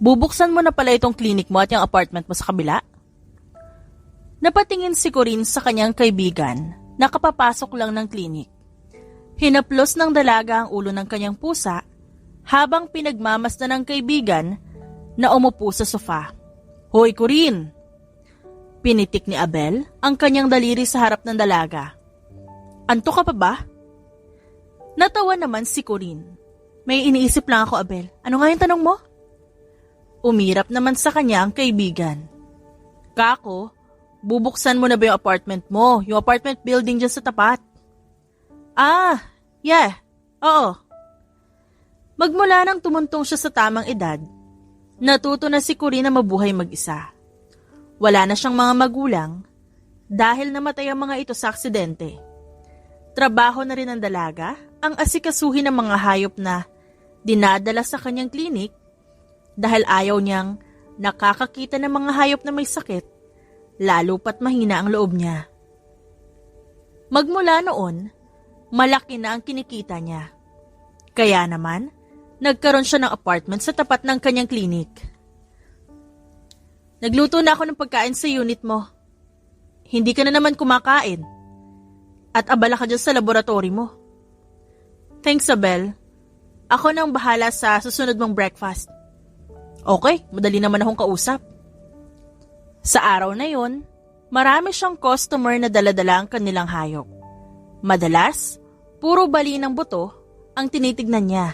Bubuksan mo na pala itong clinic mo at yung apartment mo sa kabila? Napatingin si Corinne sa kanyang kaibigan na kapapasok lang ng clinic. Hinaplos ng dalaga ang ulo ng kanyang pusa habang pinagmamasdan ng kaibigan na umupo sa sofa. Hoy Corinne! Pinitik ni Abel ang kanyang daliri sa harap ng dalaga. Anto ka pa ba? Natawa naman si Corinne. May iniisip lang ako, Abel. Ano nga yung tanong mo? Umirap naman sa kanya ang kaibigan. Kako, bubuksan mo na ba yung apartment mo? Yung apartment building dyan sa tapat? Yeah. Oo. Magmula nang tumuntong siya sa tamang edad, natuto na si Corinne na mabuhay mag-isa. Wala na siyang mga magulang dahil namatay ang mga ito sa aksidente. Trabaho na rin ng dalaga ang asikasuhin ng mga hayop na dinadala sa kanyang klinik dahil ayaw niyang nakakakita ng mga hayop na may sakit, lalo pat mahina ang loob niya. Magmula noon, malaki na ang kinikita niya. Kaya naman, nagkaroon siya ng apartment sa tapat ng kanyang klinik. Nagluto na ako ng pagkain sa unit mo. Hindi ka na naman kumakain. At abala ka dyan sa laboratory mo. Thanks, Abel. Ako nang bahala sa susunod mong breakfast. Okay, madali naman akong kausap. Sa araw na yon, marami siyang customer na daladala ang kanilang hayop. Madalas, puro bali ng buto ang tinitignan niya.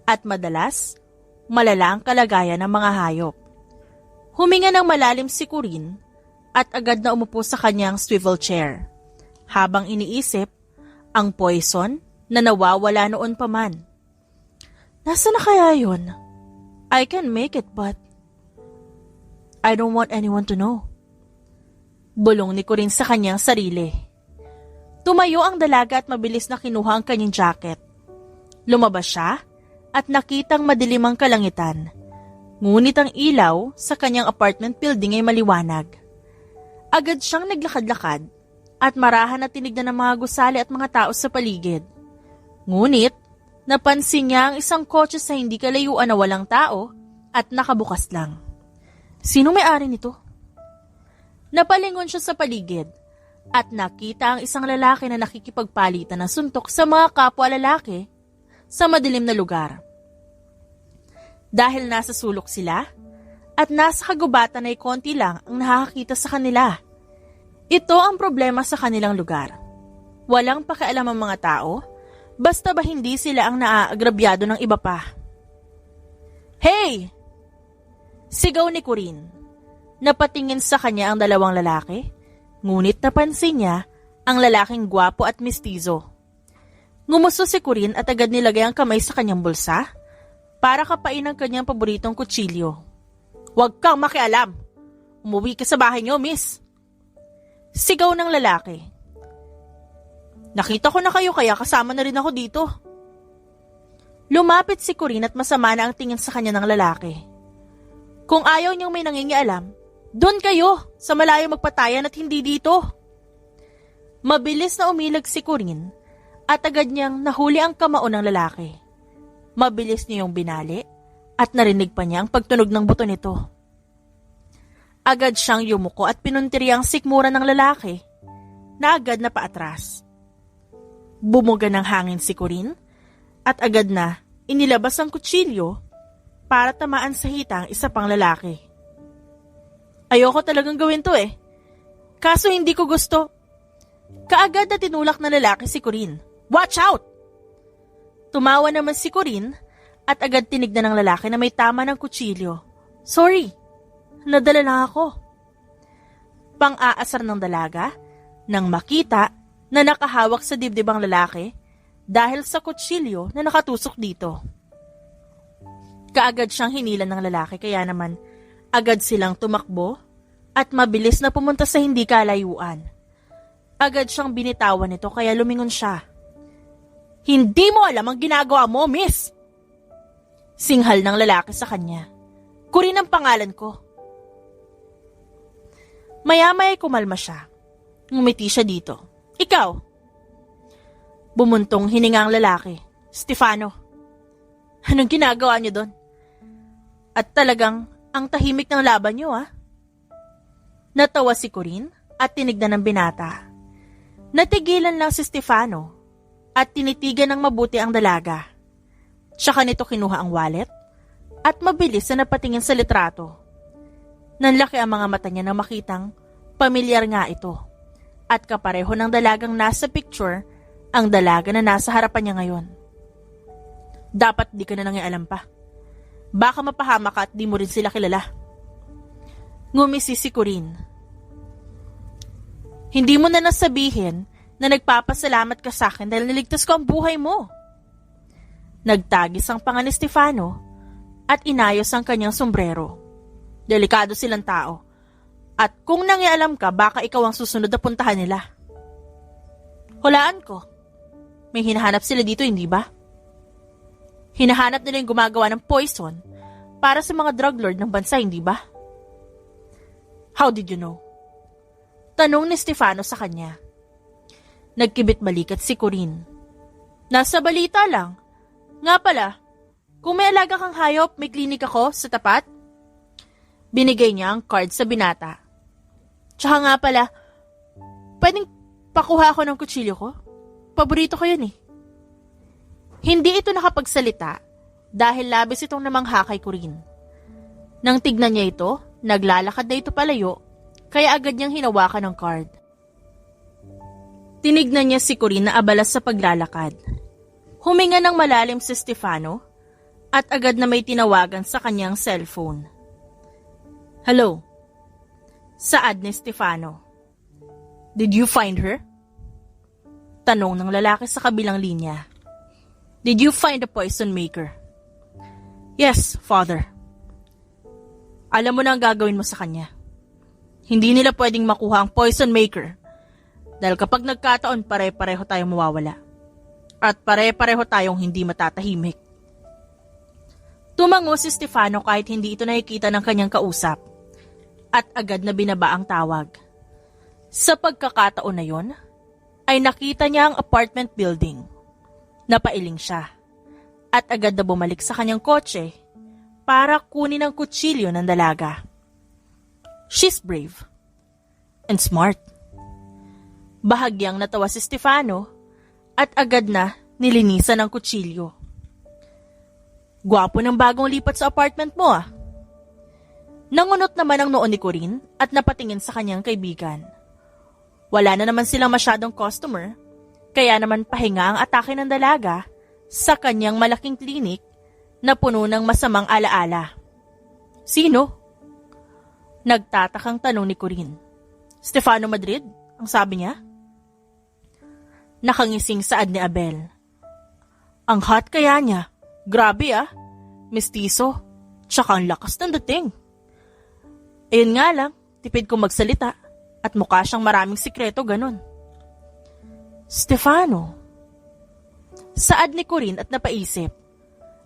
At madalas, malala ang kalagayan ng mga hayop. Huminga ng malalim si Corinne at agad na umupo sa kanyang swivel chair. Habang iniisip ang poison na nawawala noon pa man. Nasaan na kaya yun? I can make it but I don't want anyone to know. Bulong ni Corinne sa kanyang sarili. Tumayo ang dalaga at mabilis na kinuha ang kanyang jacket. Lumabas siya at nakitang madilim ang kalangitan. Ngunit ang ilaw sa kanyang apartment building ay maliwanag. Agad siyang naglakad-lakad at marahan na tinignan ng mga gusali at mga tao sa paligid. Ngunit, napansin niya ang isang kotse sa hindi kalayuan na walang tao at nakabukas lang. Sino may-ari nito? Napalingon siya sa paligid at nakita ang isang lalaki na nakikipagpalitan ng suntok sa mga kapwa lalaki sa madilim na lugar. Dahil nasa sulok sila at nasa kagubatan ay konti lang ang nakakita sa kanila. Ito ang problema sa kanilang lugar. Walang pakialam ang mga tao, basta ba hindi sila ang naaagrabyado ng iba pa. Hey! Sigaw ni Corinne. Napatingin sa kanya ang dalawang lalaki, ngunit napansin niya ang lalaking gwapo at mistizo. Ngumusto si Corinne at agad nilagay ang kamay sa kanyang bulsa para kapain ang kanyang paboritong kutsilyo. Huwag kang makialam! Umuwi ka sa bahay niyo, miss! Sigaw ng lalaki. Nakita ko na kayo kaya kasama na rin ako dito. Lumapit si Corinne at masama na ang tingin sa kanya ng lalaki. Kung ayaw niyang may nangingialam, doon kayo sa malayo magpatayan at hindi dito. Mabilis na umilag si Corinne at agad niyang nahuli ang kamao ng lalaki. Mabilis niyang binali at narinig pa niya ang pagtunog ng buto nito. Agad siyang yumuko at pinuntiri ang sikmura ng lalaki na agad na paatras. Bumuga ng hangin si Corinne at agad na inilabas ang kutsilyo para tamaan sa hita ang isa pang lalaki. Ayoko talagang gawin to Kaso hindi ko gusto. Kaagad na tinulak na lalaki si Corinne. Watch out! Tumawa naman si Corinne at agad tinignan ng lalaki na may tama ng kutsilyo. Sorry. Nadala lang ako. Pang-aasar ng dalaga nang makita na nakahawak sa dibdib ang lalaki dahil sa kutsilyo na nakatusok dito. Kaagad siyang hinilan ng lalaki kaya naman agad silang tumakbo at mabilis na pumunta sa hindi kalayuan. Agad siyang binitawan nito kaya lumingon siya. Hindi mo alam ang ginagawa mo, miss! Singhal ng lalaki sa kanya. Corinne ang pangalan ko. Maya-maya kumalma siya. Ngumiti siya dito. Ikaw? Bumuntong hininga ang lalaki. Stefano. Anong ginagawa niyo doon? At talagang ang tahimik ng laban niyo, ah. Natawa si Corinne at tinignan ng binata. Natigilan lang si Stefano at tinitigan ng mabuti ang dalaga. Tsaka nito kinuha ang wallet at mabilis na napatingin sa litrato. Nanlaki ang mga mata niya nang makitang pamilyar nga ito at kapareho ng dalagang nasa picture ang dalaga na nasa harapan niya ngayon. Dapat di ka na nangialam pa. Baka mapahama ka at di mo rin sila kilala. Ngumisi si Corinne. Hindi mo na nasabihin na nagpapasalamat ka sa akin dahil niligtas ko ang buhay mo. Nagtagis ang panga ni Stefano at inayos ang kanyang sombrero. Delikado silang tao. At kung nangialam ka, baka ikaw ang susunod na puntahan nila. Hulaan ko. May hinahanap sila dito, hindi ba? Hinahanap nila yung gumagawa ng poison para sa mga drug lord ng bansa, hindi ba? How did you know? Tanong ni Stefano sa kanya. Nagkibit balikat si Corinne. Nasa balita lang. Nga pala, kung may alaga kang hayop, may klinik ako sa tapat. Binigay niya ang card sa binata. Tsaka nga pala, pwedeng pakuha ako ng kutsilyo ko? Paborito ko yun eh. Hindi ito nakapagsalita dahil labis itong namangha kay Corinne. Nang tignan niya ito, naglalakad na ito palayo, kaya agad niyang hinawakan ng card. Tinignan niya si Corinne na abala sa paglalakad. Huminga ng malalim si Stefano at agad na may tinawagan sa kanyang cellphone. Hello? Saad ni Stefano. Did you find her? Tanong ng lalaki sa kabilang linya. Did you find the poison maker? Yes, Father. Alam mo na ang gagawin mo sa kanya. Hindi nila pwedeng makuha ang poison maker dahil kapag nagkataon pare-pareho tayong mawawala at pare-pareho tayong hindi matatahimik. Tumango si Stefano kahit hindi ito nakikita ng kanyang kausap at agad na binaba ang tawag. Sa pagkakataon na yon, ay nakita niya ang apartment building. Napailing siya at agad na bumalik sa kanyang kotse para kunin ang kutsilyo ng dalaga. She's brave and smart. Bahagyang natawa si Stefano at agad na nilinisan ang kutsilyo. Gwapo ng bagong lipat sa apartment mo ah. Nangunot naman ang noon ni Corinne at napatingin sa kanyang kaibigan. Wala na naman silang masyadong customer, kaya naman pahinga ang atake ng dalaga sa kanyang malaking klinik na puno ng masamang alaala. Sino? Nagtatakang tanong ni Corinne. Stefano Madrid, ang sabi niya. Nakangising saad ni Abel. Ang hot kaya niya. Grabe ah. Mestizo. Tsaka ang lakas ng dating. Ayun nga lang, tipid kong magsalita at mukha siyang maraming sikreto ganun. Stefano. Saad ni Corinne at napaisip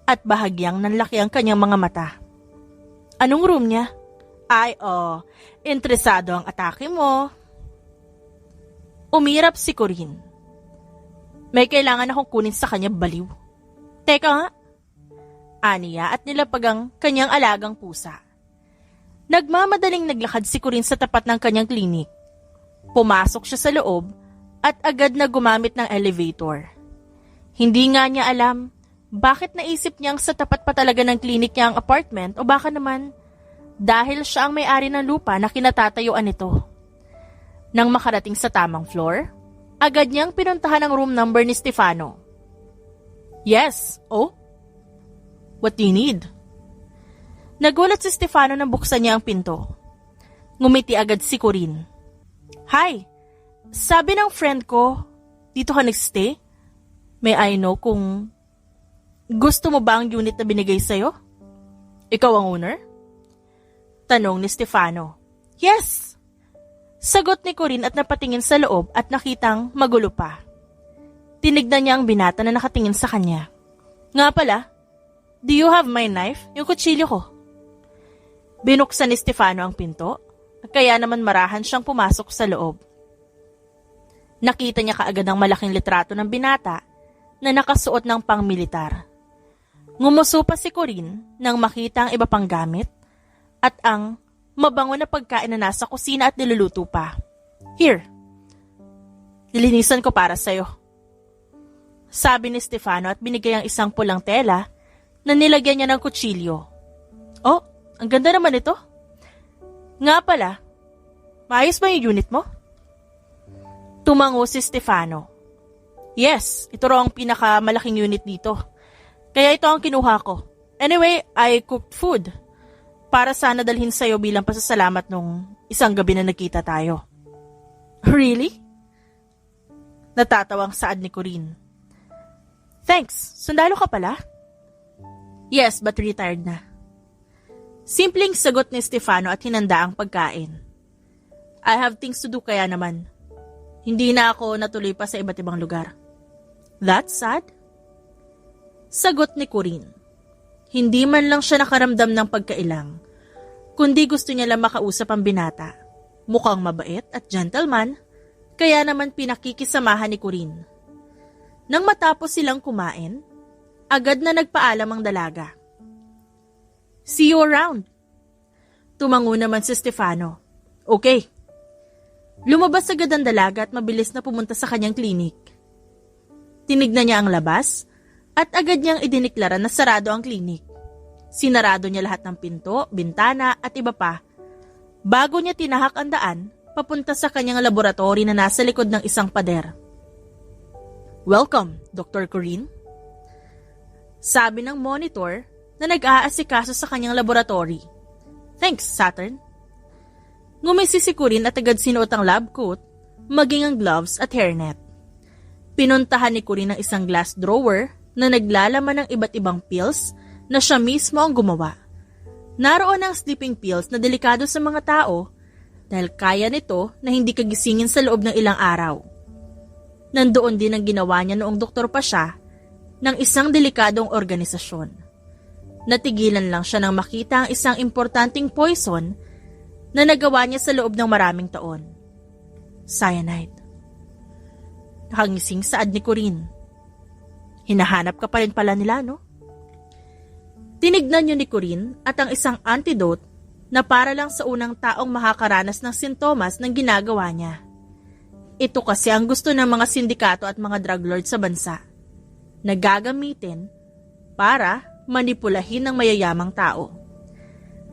at bahagyang nanlaki ang kanyang mga mata. Anong room niya? Ay, interesado ang atake mo. Umirap si Corinne. May kailangan akong kunin sa kanya, baliw. Teka nga. Aniya at nilapag ang kanyang alagang pusa. Nagmamadaling naglakad si Corinne sa tapat ng kanyang klinik. Pumasok siya sa loob at agad na gumamit ng elevator. Hindi nga niya alam bakit naisip niyang sa tapat pa talaga ng klinik niya ang apartment o baka naman dahil siya ang may-ari ng lupa na kinatatayuan nito. Nang makarating sa tamang floor, agad niyang pinuntahan ang room number ni Stefano. Yes, oh? What do you need? Nagulat si Stefano nang buksan niya ang pinto. Ngumiti agad si Corinne. Hi, sabi ng friend ko, dito ka nagstay? May I know kung gusto mo ba ang unit na binigay sa'yo? Ikaw ang owner? Tanong ni Stefano. Yes! Sagot ni Corinne at napatingin sa loob at nakitang magulo pa. Tinignan niya ang binata na nakatingin sa kanya. Nga pala, do you have my knife? Yung kutsilyo ko. Binuksan ni Stefano ang pinto, kaya naman marahan siyang pumasok sa loob. Nakita niya kaagad ang malaking litrato ng binata na nakasuot ng pang-militar. Ngumuso pa si Corinne nang makita ang iba pang gamit at ang mabango na pagkain na nasa kusina at niluluto pa. Here, nilinisan ko para sa'yo. Sabi ni Stefano at binigay ang isang pulang tela na nilagyan niya ng kutsilyo. Oh, ang ganda naman ito. Nga pala, maayos ba yung unit mo? Tumango si Stefano. Yes, ito raw ang pinakamalaking unit dito. Kaya ito ang kinuha ko. Anyway, I cooked food para sana dalhin sa'yo bilang pasasalamat nung isang gabi na nagkita tayo. Really? Natatawang saad ni Corinne. Thanks, sundalo ka pala? Yes, but retired na. Simpleng sagot ni Stefano at hinanda ang pagkain. I have things to do kaya naman. Hindi na ako natuloy pa sa iba't ibang lugar. That's sad? Sagot ni Corinne. Hindi man lang siya nakaramdam ng pagkailang, kundi gusto niya lang makausap ang binata. Mukhang mabait at gentleman, kaya naman pinakikisamahan ni Corinne. Nang matapos silang kumain, agad na nagpaalam ang dalaga. See you around. Tumango naman si Stefano. Okay. Lumabas agad ang dalaga at mabilis na pumunta sa kanyang klinik. Tinignan niya ang labas at agad niyang idiniklara na sarado ang klinik. Sinarado niya lahat ng pinto, bintana at iba pa bago niya tinahak ang daan papunta sa kanyang laboratory na nasa likod ng isang pader. Welcome, Dr. Corinne. Sabi ng monitor na nag-aasikaso sa kanyang laboratory. Thanks, Saturn. Ngumisi si Corinne at agad sinuot ang lab coat, maging ang gloves at hairnet. Pinuntahan ni Corinne ang isang glass drawer na naglalaman ng iba't ibang pills na siya mismo ang gumawa. Naroon ang sleeping pills na delikado sa mga tao dahil kaya nito na hindi kagisingin sa loob ng ilang araw. Nandoon din ang ginawa niya noong doktor pa siya ng isang delikadong organisasyon. Natigilan lang siya nang makita ang isang importanteng poison na nagawa niya sa loob ng maraming taon. Cyanide. Nakangising saad ni Corinne. Hinahanap ka pa rin pala nila, no? Tinignan niyo ni Corinne at ang isang antidote na para lang sa unang taong makakaranas ng sintomas ng ginagawa niya. Ito kasi ang gusto ng mga sindikato at mga drug lord sa bansa na gagamitin para manipulahin ng mayayamang tao.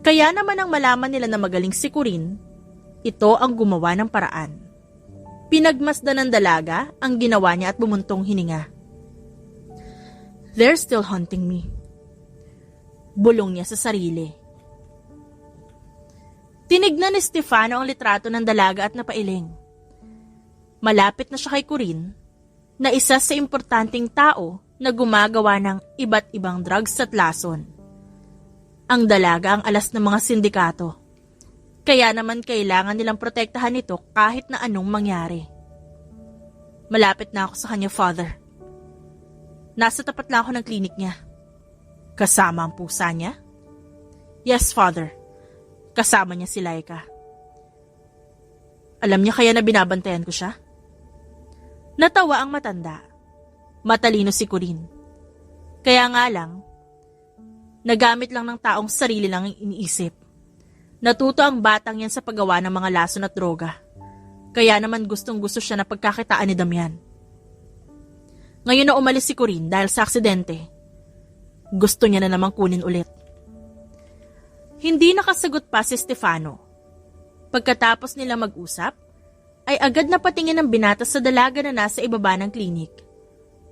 Kaya naman ang malaman nila na magaling si Corinne, ito ang gumawa ng paraan. Pinagmasdan ng dalaga ang ginawa niya at bumuntong hininga. They're still haunting me. Bulong niya sa sarili. Tinignan ni Stefano ang litrato ng dalaga at napailing. Malapit na siya kay Corinne na isa sa importanteng tao na gumagawa ng iba't ibang drugs at lason. Ang dalaga ang alas ng mga sindikato. Kaya naman kailangan nilang protektahan ito kahit na anong mangyari. Malapit na ako sa kanya, Father. Nasa tapat lang ako ng klinik niya. Kasama ang pusa niya? Yes, Father. Kasama niya si Laika. Alam niya kaya na binabantayan ko siya? Natawa ang matanda. Matalino si Corinne. Kaya nga lang, nagamit lang ng taong sarili lang ang iniisip. Natuto ang batang yan sa paggawa ng mga lason at droga. Kaya naman gustong-gusto siya na pagkakitaan ni Damian. Ngayon na umalis si Corinne dahil sa aksidente, gusto niya na namang kunin ulit. Hindi nakasagot pa si Stefano. Pagkatapos nila mag-usap, ay agad na patingin ang binata sa dalaga na nasa ibaba ng klinik.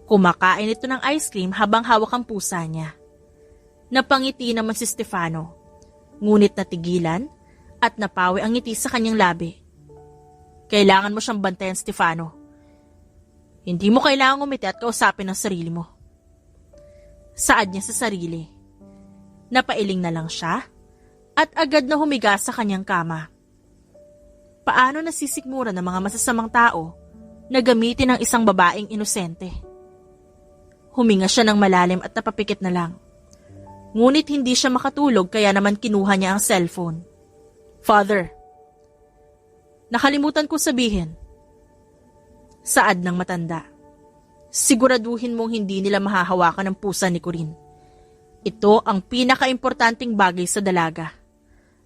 Kumakain ito ng ice cream habang hawak ang pusa niya. Napangiti naman si Stefano, ngunit natigilan at napawi ang ngiti sa kanyang labi. Kailangan mo siyang bantayan, Stefano. Hindi mo kailangang umiti at kausapin ang sarili mo. Saad niya sa sarili. Napailing na lang siya at agad na humiga sa kanyang kama. Paano nasisikmura ng mga masasamang tao na gamitin ang isang babaeng inosente? Huminga siya ng malalim at napapikit na lang. Ngunit hindi siya makatulog kaya naman kinuha niya ang cellphone. Father, nakalimutan ko sabihin. Saad ng matanda. Siguraduhin mong hindi nila mahahawakan ng pusa ni Corinne. Ito ang pinakaimportanteng bagay sa dalaga.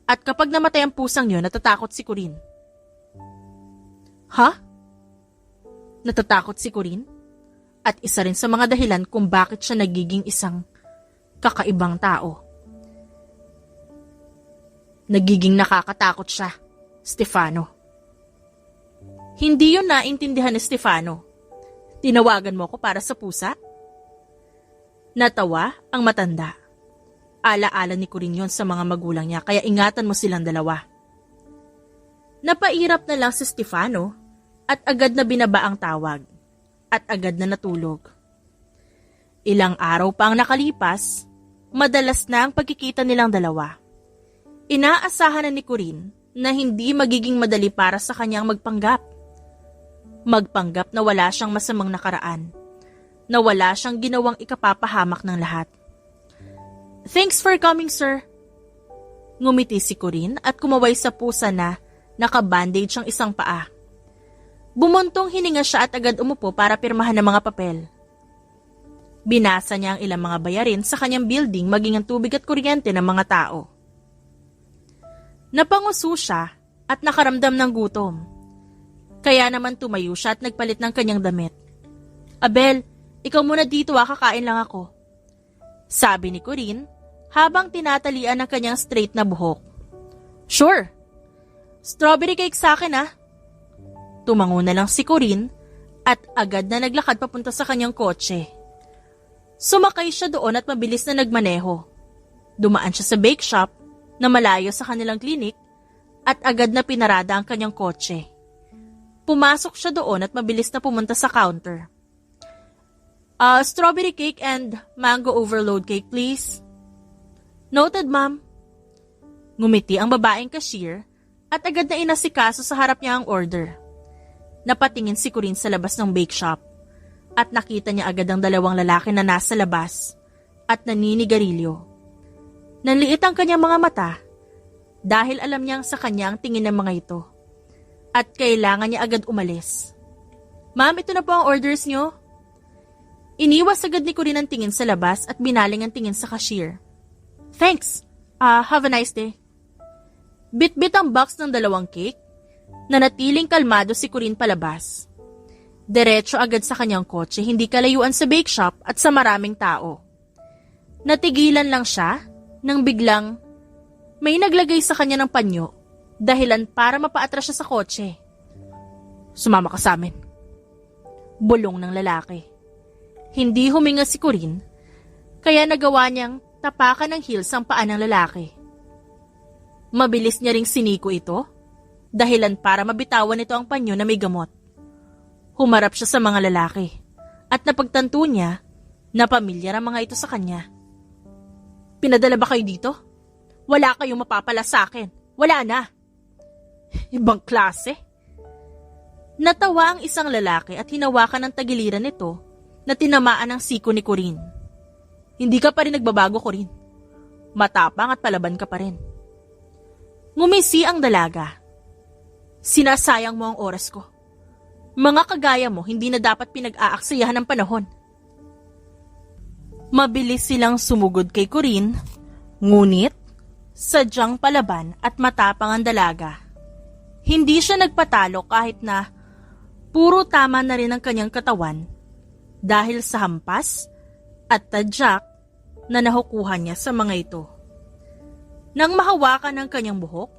At kapag namatay ang pusang yun, natatakot si Corinne. Ha? Natatakot si Corinne? At isa rin sa mga dahilan kung bakit siya nagiging isang kakaibang tao. Nagiging nakakatakot siya, Stefano. Hindi yun naintindihan ni Stefano. Tinawagan mo ko para sa pusa? Natawa ang matanda. Ala-ala ni Corinne yun sa mga magulang niya, kaya ingatan mo silang dalawa. Napairap na lang si Stefano at agad na binaba ang tawag at agad na natulog. Ilang araw pa ang nakalipas, madalas na ang pagkikita nilang dalawa. Inaasahan na ni Corinne na hindi magiging madali para sa kanyang magpanggap. Magpanggap na wala siyang masamang nakaraan, na wala siyang ginawang ikapapahamak ng lahat. Thanks for coming, sir. Ngumiti si Corinne at kumaway sa pusa na nakabandage ang isang paa. Bumuntong hininga siya at agad umupo para pirmahan ng mga papel. Binasa niya ang ilang mga bayarin sa kanyang building maging ang tubig at kuryente ng mga tao. Napanguso siya at nakaramdam ng gutom. Kaya naman tumayo siya at nagpalit ng kanyang damit. Abel, ikaw muna dito kakain lang ako. Sabi ni Corinne habang tinatalian ng kanyang straight na buhok. Sure. Strawberry cake sa akin Tumango na lang si Corinne at agad na naglakad papunta sa kanyang kotse. Sumakay siya doon at mabilis na nagmaneho. Dumaan siya sa bake shop na malayo sa kanilang klinik at agad na pinarada ang kanyang kotse. Pumasok siya doon at mabilis na pumunta sa counter. Strawberry cake and mango overload cake, please. Noted, ma'am. Ngumiti ang babaeng cashier at agad na inasikaso sa harap niya ang order. Napatingin si Corinne sa labas ng bake shop at nakita niya agad ang dalawang lalaki na nasa labas at naninigarilyo. Nanliit ang kanyang mga mata dahil alam niyang sa kanya ang tingin ng mga ito at kailangan niya agad umalis. Ma'am, ito na po ang orders niyo. Iniwas agad ni Corinne ang tingin sa labas at binaling ang tingin sa cashier. Thanks. Have a nice day. Bit-bit ang box ng dalawang cake. Nanatiling kalmado si Corinne palabas. Diretso agad sa kanyang kotse, hindi kalayuan sa bake shop at sa maraming tao. Natigilan lang siya nang biglang may naglagay sa kanya ng panyo, dahilan para mapaatras siya sa kotse. Sumama ka sa amin. Bulong ng lalaki. Hindi huminga si Corinne, kaya nagawa niyang tapakan ng heels ang paa ng lalaki. Mabilis niya ring siniko ito, dahilan para mabitawan nito ang panyo na may gamot. Humarap siya sa mga lalaki, at napagtanto niya na pamilyar ang mga ito sa kanya. Pinadala ba kayo dito? Wala kayong mapapala sa akin. Wala na. Ibang klase. Natawa ang isang lalaki at hinawakan ng tagiliran nito na tinamaan ang siko ni Corinne. Hindi ka pa rin nagbabago, Corinne. Matapang at palaban ka pa rin. Ngumisi ang dalaga. Sinasayang mo ang oras ko. Mga kagaya mo, hindi na dapat pinag-aaksayahan ng panahon. Mabilis silang sumugod kay Corinne, ngunit sadyang palaban at matapang ang dalaga. Hindi siya nagpatalo kahit na puro tama na rin ang kanyang katawan dahil sa hampas at tadyak na nahukuhan niya sa mga ito. Nang mahawakan ng kanyang buhok,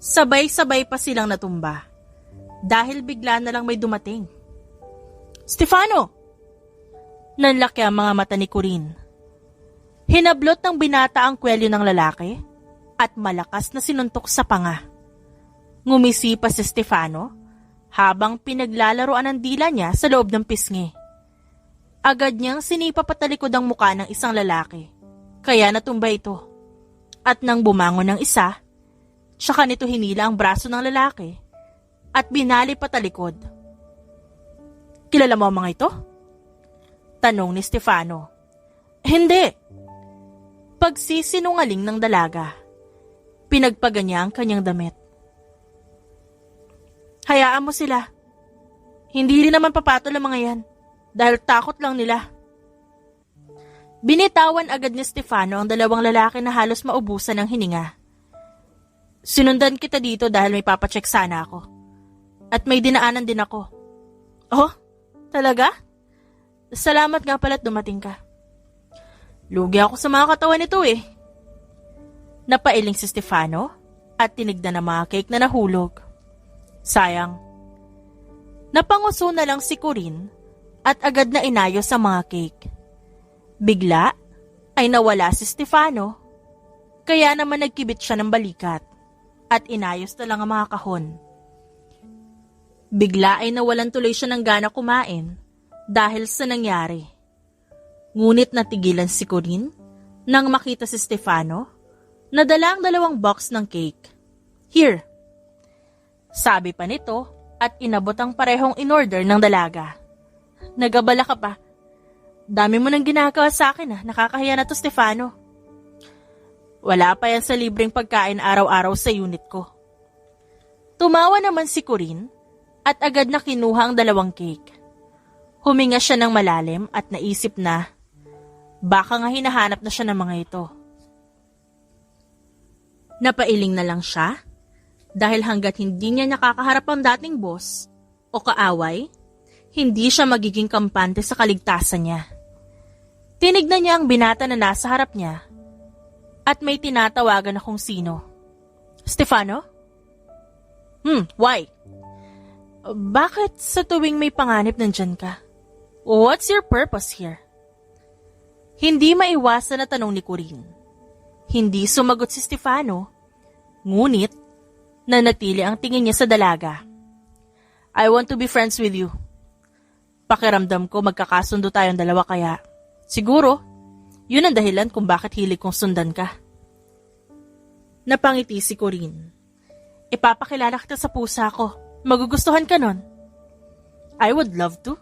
sabay-sabay pa silang natumba dahil bigla na lang may dumating. Stefano! Nanlaki ang mga mata ni Corinne. Hinablot ng binata ang kwelyo ng lalaki at malakas na sinuntok sa panga. Ngumisi pa si Stefano habang pinaglalaroan ang dila niya sa loob ng pisngi. Agad niyang sinipa patalikod ang muka ng isang lalaki, kaya natumba ito. At nang bumangon ng isa, tsaka nito hinila ang braso ng lalaki at binali patalikod. Kilala mo ang mga ito? Tanong ni Stefano. Hindi. Pagsisinungaling ng dalaga. Pinagpaga niya ang kanyang damit. Hayaan mo sila. Hindi rin naman papatol ang mga yan dahil takot lang nila. Binitawan agad ni Stefano ang dalawang lalaki na halos maubusan ng hininga. Sinundan kita dito dahil may papacheck sana ako. At may dinaanan din ako. Oh, talaga? Salamat nga pala't dumating ka. Lugi ako sa mga katawan nito eh. Napailing si Stefano at tinignan ang mga cake na nahulog. Sayang. Napanguso na lang si Corinne at agad na inayos ang mga cake. Bigla ay nawala si Stefano, kaya naman nagkibit siya ng balikat at inayos na lang ang mga kahon. Bigla ay nawalan tuloy siya ng gana kumain dahil sa nangyari. Ngunit natigilan si Corinne nang makita si Stefano na dala ang 2 box ng cake. Here, sabi pa nito at inabot ang parehong in-order ng dalaga. Nagabala ka pa. Dami mo nang ginagawa sa akin nakakahiya na to, Stefano. Wala pa yan sa libreng pagkain araw-araw sa unit ko. Tumawa naman si Corinne at agad na kinuha ang 2 cake. Huminga siya ng malalim at naisip na baka nga hinahanap na siya ng mga ito. Napailing na lang siya dahil hanggat hindi niya nakakaharap ang dating boss o kaaway, hindi siya magiging kampante sa kaligtasan niya. Tinignan niya ang binata na nasa harap niya at may tinatawagan na kung sino. Stefano? Why? Bakit sa tuwing may panganib nandyan ka? What's your purpose here? Hindi maiwasan na tanong ni Corinne. Hindi sumagot si Stefano, ngunit nanatili ang tingin niya sa dalaga. I want to be friends with you. Pakiramdam ko magkakasundo tayong dalawa kaya siguro, yun ang dahilan kung bakit hilig kong sundan ka. Napangiti si Corinne. Ipapakilala kita sa pusa ko. Magugustuhan ka nun. I would love to.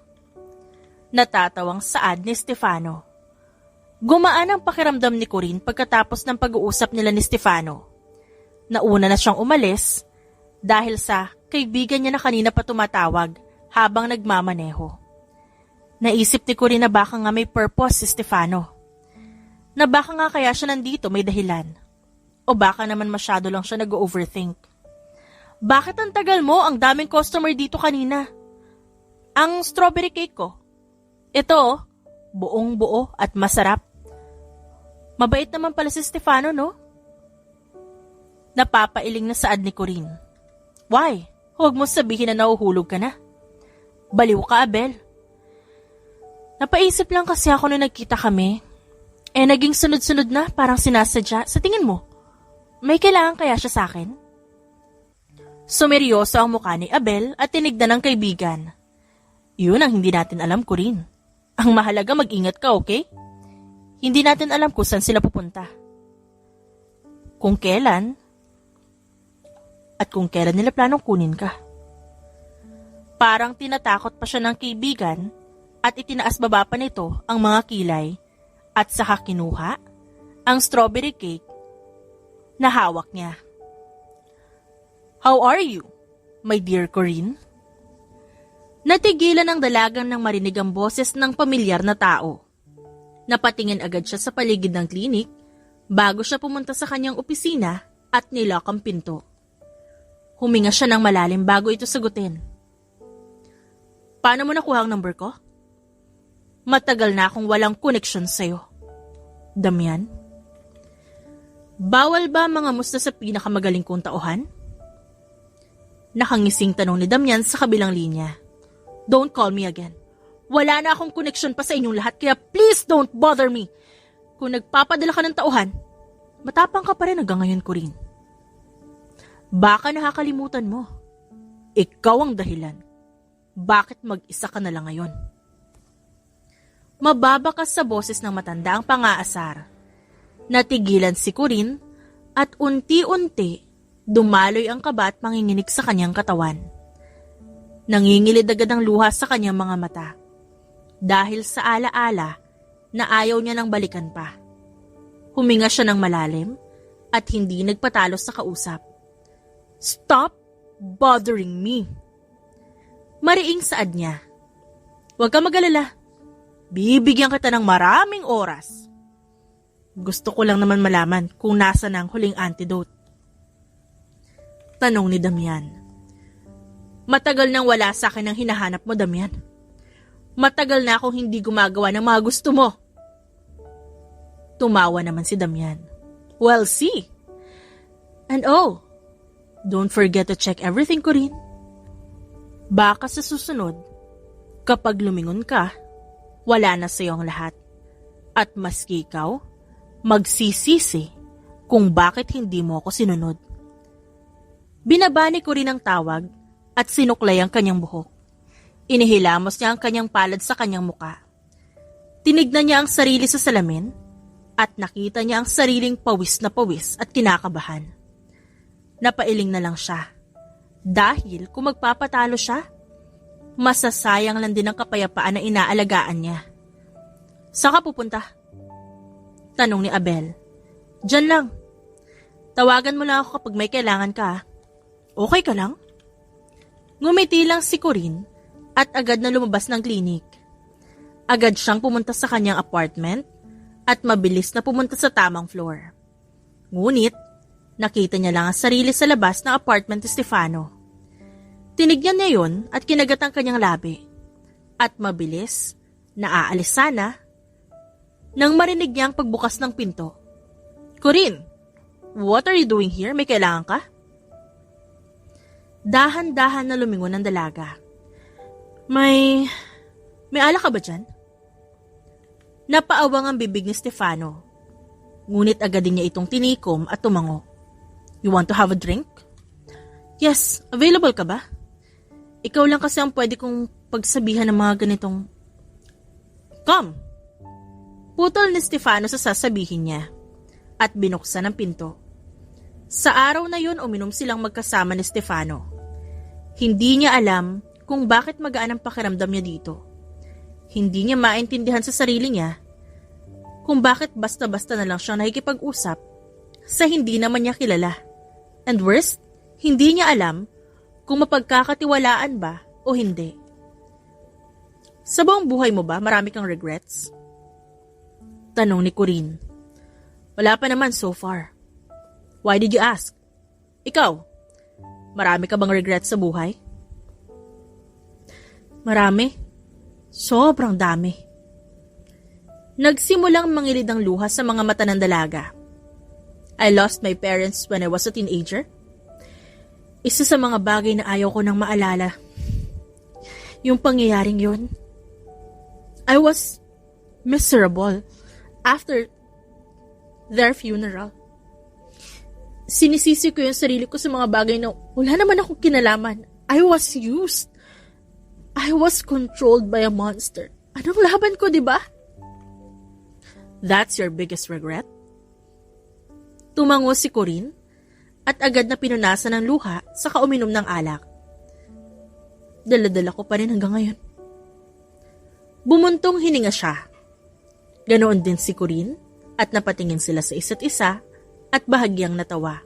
Natatawang saad ni Stefano. Gumaan ang pakiramdam ni Corinne pagkatapos ng pag-uusap nila ni Stefano. Nauna na siyang umalis dahil sa kaibigan niya na kanina pa tumatawag habang nagmamaneho. Naisip ni Corinne na baka nga may purpose si Stefano. Na baka nga kaya siya nandito may dahilan. O baka naman masyado lang siya nag-overthink. Bakit ang tagal mo? Ang daming customer dito kanina. Ang strawberry cake ko. Ito, buong buo at masarap. Mabait naman pala si Stefano, no? Napapailing na saad ni Corinne. Why? Huwag mo sabihin na nahuhulog ka na. Baliw ka, Abel. Napaisip lang kasi ako nung nagkita kami. Naging sunod-sunod na parang sinasadya. Sa tingin mo, may kailangan kaya siya sa akin? Sumeryoso ang mukha ni Abel at tinignan ng kaibigan. Yun ang hindi natin alam, Corinne. Ang mahalaga mag-ingat ka, okay? Hindi natin alam kung saan sila pupunta. Kung kailan nila planong kunin ka. Parang tinatakot pa siya ng kaibigan at itinaas baba pa nito ang mga kilay at saka kinuha ang strawberry cake na hawak niya. How are you, my dear Corinne? Natigilan ang dalagang nang marinig ang boses ng pamilyar na tao. Napatingin agad siya sa paligid ng klinik bago siya pumunta sa kanyang opisina at nilock ang pinto. Huminga siya ng malalim bago ito sagutin. Paano mo nakuha ang number ko? Matagal na akong walang koneksyon sa'yo. Damian? Bawal ba mga musta sa pinakamagaling kong tauhan? Nakangising tanong ni Damian sa kabilang linya. Don't call me again. Wala na akong koneksyon pa sa inyong lahat kaya please don't bother me. Kung nagpapadala ka ng tauhan, matapang ka pa rin hanggang ngayon, Corinne. Baka nakakalimutan mo. Ikaw ang dahilan. Bakit mag-isa ka na lang ngayon? Mababakas sa boses ng matanda ang pangaasar. Natigilan si Corinne at unti-unti dumaloy ang kaba at manginginig sa kanyang katawan. Nangingilid agad ang luha sa kanyang mga mata dahil sa alaala na ayaw niya nang balikan pa. Huminga siya ng malalim at hindi nagpatalo sa kausap. Stop bothering me. Mariing saad niya. Huwag ka mag-alala. Bibigyan kita ng maraming oras Gusto ko lang naman malaman kung nasa na ang huling antidote. Tanong ni Damian. Matagal nang wala sa akin ang hinahanap mo, Damian. Matagal na akong hindi gumagawa ng mga gusto mo. Tumawa naman si Damian. Well, see. And oh, don't forget to check everything, Corinne. Baka sa susunod, kapag lumingon ka, wala na sa iyo ang lahat. At maski ikaw, magsisisi kung bakit hindi mo ako sinunod. Binabani ko rin ang tawag at sinuklay ang kanyang buhok. Inihilamos niya ang kanyang palad sa kanyang muka. Tinignan niya ang sarili sa salamin at nakita niya ang sariling pawis na pawis at kinakabahan. Napailing na lang siya. Dahil kung magpapatalo siya, masasayang lang din ang kapayapaan na inaalagaan niya. Saan ka pupunta? Tanong ni Abel. Diyan lang. Tawagan mo lang ako kapag may kailangan ka. Okay ka lang? Ngumiti lang si Corinne at agad na lumabas ng klinik. Agad siyang pumunta sa kanyang apartment at mabilis na pumunta sa tamang floor. Ngunit, nakita niya lang ang sarili sa labas ng apartment ni Stefano. Tinignan niya yun at kinagat ang kanyang labi. At mabilis, naaalis sana, nang marinig niya ang pagbukas ng pinto. Corinne, what are you doing here? May kailangan ka? Dahan-dahan na lumingon ang dalaga. May alak ka ba dyan? Napaawang ang bibig ni Stefano. Ngunit agad din niya itong tinikom at tumango. You want to have a drink? Yes, available ka ba? Ikaw lang kasi ang pwede kong pagsabihan ng mga ganitong... Come! Putol ni Stefano sa sasabihin niya at binuksan ang pinto. Sa araw na yun, uminom silang magkasama ni Stefano. Hindi niya alam kung bakit magaan ang pakiramdam niya dito. Hindi niya maintindihan sa sarili niya kung bakit basta-basta na lang siyang nakikipag-usap sa hindi naman niya kilala. And worst, hindi niya alam kung mapagkakatiwalaan ba o hindi. Sa buong buhay mo ba, marami kang regrets? Tanong ni Corinne. Wala pa naman so far. Why did you ask? Ikaw, marami ka bang regrets sa buhay? Marami. Sobrang dami. Nagsimulang mangilid ang luha sa mga mata ng dalaga. I lost my parents when I was a teenager. Isa sa mga bagay na ayaw ko nang maalala. Yung pangyayaring yun. I was miserable after their funeral. Sinisisi ko yung sarili ko sa mga bagay na wala naman akong kinalaman. I was used. I was controlled by a monster. Anong laban ko, di ba? That's your biggest regret? Tumango si Corinne at agad na pinunasan ng luha sa kauminom ng alak. Dala-dala ko pa rin hanggang ngayon. Bumuntong hininga siya. Ganoon din si Corinne at napatingin sila sa isa't isa at bahagyang natawa.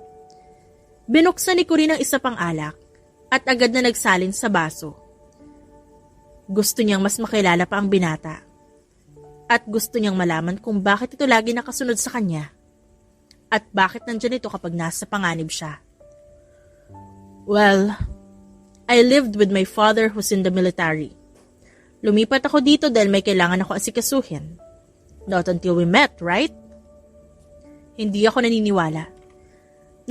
Binuksan ni Corinne ang isa pang alak at agad na nagsalin sa baso. Gusto niyang mas makilala pa ang binata at gusto niyang malaman kung bakit ito lagi nakasunod sa kanya at bakit nandyan ito kapag nasa panganib siya. Well, I lived with my father who's in the military. Lumipat ako dito dahil may kailangan ako asikasuhin. Not until we met, right? Hindi ako naniniwala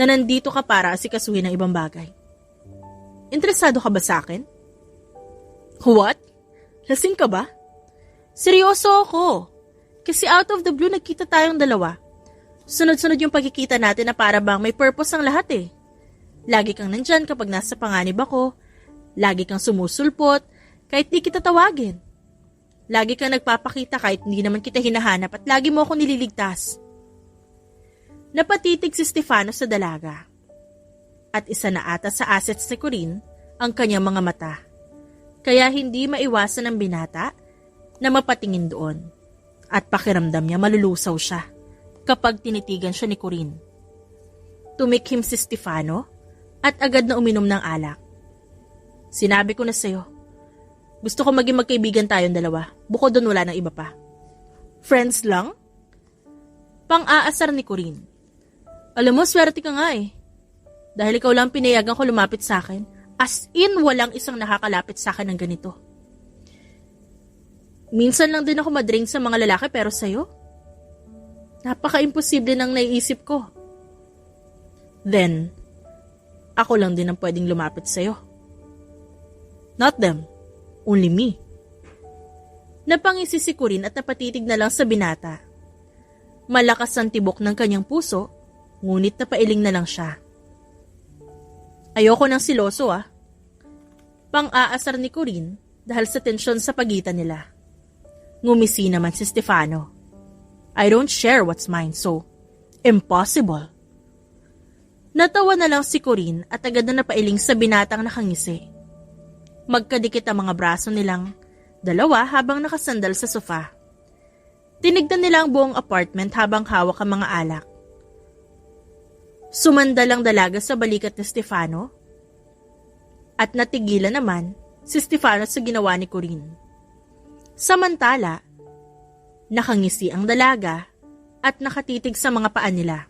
na nandito ka para asikasuhin ng ibang bagay. Interesado ka ba sa akin? What? Lasing ka ba? Seryoso ako. Kasi out of the blue nagkita tayong dalawa. Sunod-sunod yung pagkikita natin na para bang may purpose ang lahat eh. Lagi kang nandyan kapag nasa panganib ako. Lagi kang sumusulpot kahit di kita tawagin. Lagi kang nagpapakita kahit hindi naman kita hinahanap at lagi mo ako nililigtas. Napatitig si Stefano sa dalaga. At isa na ata sa assets ni Corinne ang kanyang mga mata. Kaya hindi maiwasan ng binata na mapatingin doon. At pakiramdam niya malulusaw siya kapag tinitigan siya ni Corinne. Tumikhim si Stefano at agad na uminom ng alak. Sinabi ko na sa'yo, gusto ko maging magkaibigan tayong dalawa. Bukod doon wala nang iba pa. Friends lang? Pang-aasar ni Corinne. Alam mo, swerte ka nga eh. Dahil ikaw lang pinayagan ko lumapit sa akin. As in, walang isang nakakalapit sa akin ng ganito. Minsan lang din ako madring sa mga lalaki pero sa'yo, napaka-imposible nang naiisip ko. Then, ako lang din ang pwedeng lumapit sa'yo. Not them, only me. Napangisi si Corinne at napatitig na lang sa binata. Malakas ang tibok ng kanyang puso, ngunit napailing na lang siya. Ayoko ng siloso Pang-aasar ni Corinne dahil sa tensyon sa pagitan nila. Ngumisi naman si Stefano. I don't share what's mine, so impossible. Natawa na lang si Corinne at agad na napailing sa binatang nakangisi. Magkadikit ang mga braso nilang dalawa habang nakasandal sa sofa. Tinignan nila ang buong apartment habang hawak ang mga alak. Sumandal ang dalaga sa balikat ni Stefano at natigilan naman si Stefano sa ginawa ni Corinne. Samantala, nakangisi ang dalaga at nakatitig sa mga paa nila.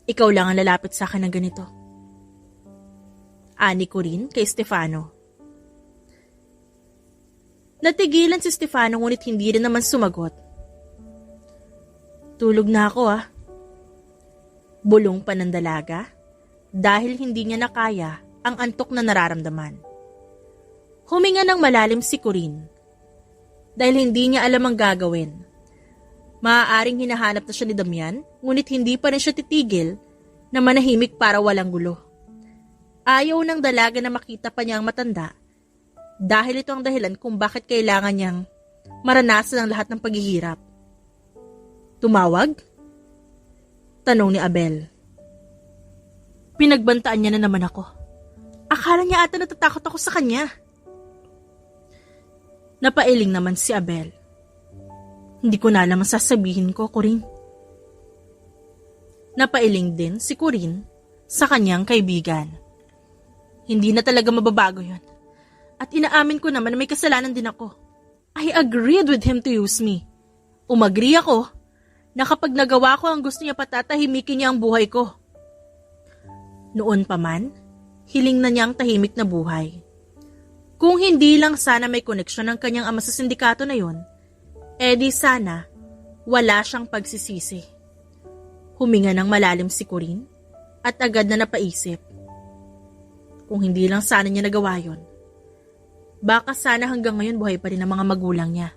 Ikaw lang ang lalapit sa akin ng ganito. Ani Corinne kay Stefano. Natigilan si Stefano ngunit hindi rin naman sumagot. Tulog na ako Bulong pa ng dalaga dahil hindi niya nakaya ang antok na nararamdaman. Huminga ng malalim si Corinne dahil hindi niya alam ang gagawin. Maaaring hinahanap na siya ni Damian ngunit hindi pa rin siya titigil na manahimik para walang gulo. Ayaw ng dalaga na makita pa niya ang matanda dahil ito ang dahilan kung bakit kailangan niyang maranasan ang lahat ng paghihirap. Tumawag? Tanong ni Abel. Pinagbantaan niya na naman ako. Akala niya ata natatakot ako sa kanya. Napailing naman si Abel. Hindi ko na alam ang sasabihin ko, Corinne. Napailing din si Corinne sa kanyang kaibigan. Hindi na talaga mababago yon. At inaamin ko naman na may kasalanan din ako. I agreed with him to use me. Umagree ako na kapag nagawa ko ang gusto niya patatahimikin niya ang buhay ko. Noon pa man, hiling na niya ang tahimik na buhay. Kung hindi lang sana may koneksyon ng kanyang ama sa sindikato na yon, edi sana wala siyang pagsisisi. Huminga ng malalim si Corinne at agad na napaisip. Kung hindi lang sana niya nagawa yon, baka sana hanggang ngayon buhay pa rin ang mga magulang niya.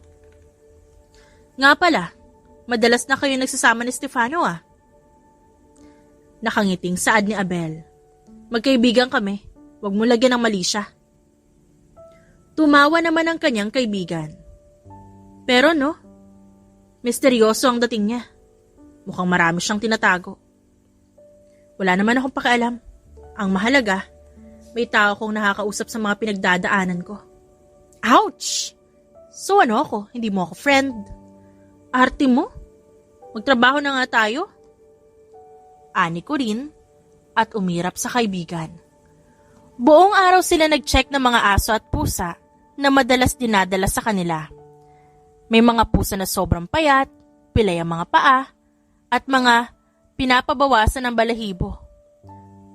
Nga pala, madalas na kayo nagsasama ni Stefano Nakangiting saad ni Abel. Magkaibigan kami, wag mo lagyan ng mali siya. Tumawa naman ang kanyang kaibigan. Pero misteryoso ang dating niya. Mukhang marami siyang tinatago. Wala naman akong pakialam. Ang mahalaga, may tao kong nakakausap sa mga pinagdadaanan ko. Ouch! So ako? Hindi mo ako friend? Arte mo? Magtrabaho na nga tayo? Ani Corinne at umirap sa kaibigan. Buong araw sila nag-check ng mga aso at pusa na madalas dinadala sa kanila. May mga pusa na sobrang payat, pilay ang mga paa, at mga pinapabawasan ng balahibo.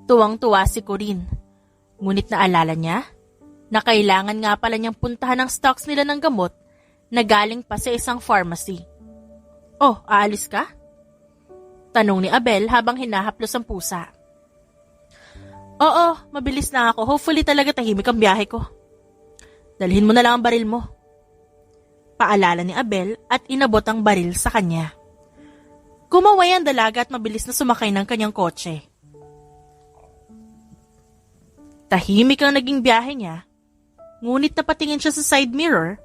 Tuwang-tuwa si Corinne, ngunit naalala niya na kailangan nga pala niyang puntahan ang stocks nila ng gamot na galing pa sa isang pharmacy. Oh, aalis ka? Tanong ni Abel habang hinahaplos ang pusa. Oo, mabilis lang ako. Hopefully talaga tahimik ang biyahe ko. Dalhin mo na lang ang baril mo. Paalala ni Abel at inabot ang baril sa kanya. Kumaway ang dalaga at mabilis na sumakay ng kanyang kotse. Tahimik ang naging biyahe niya, ngunit napatingin siya sa side mirror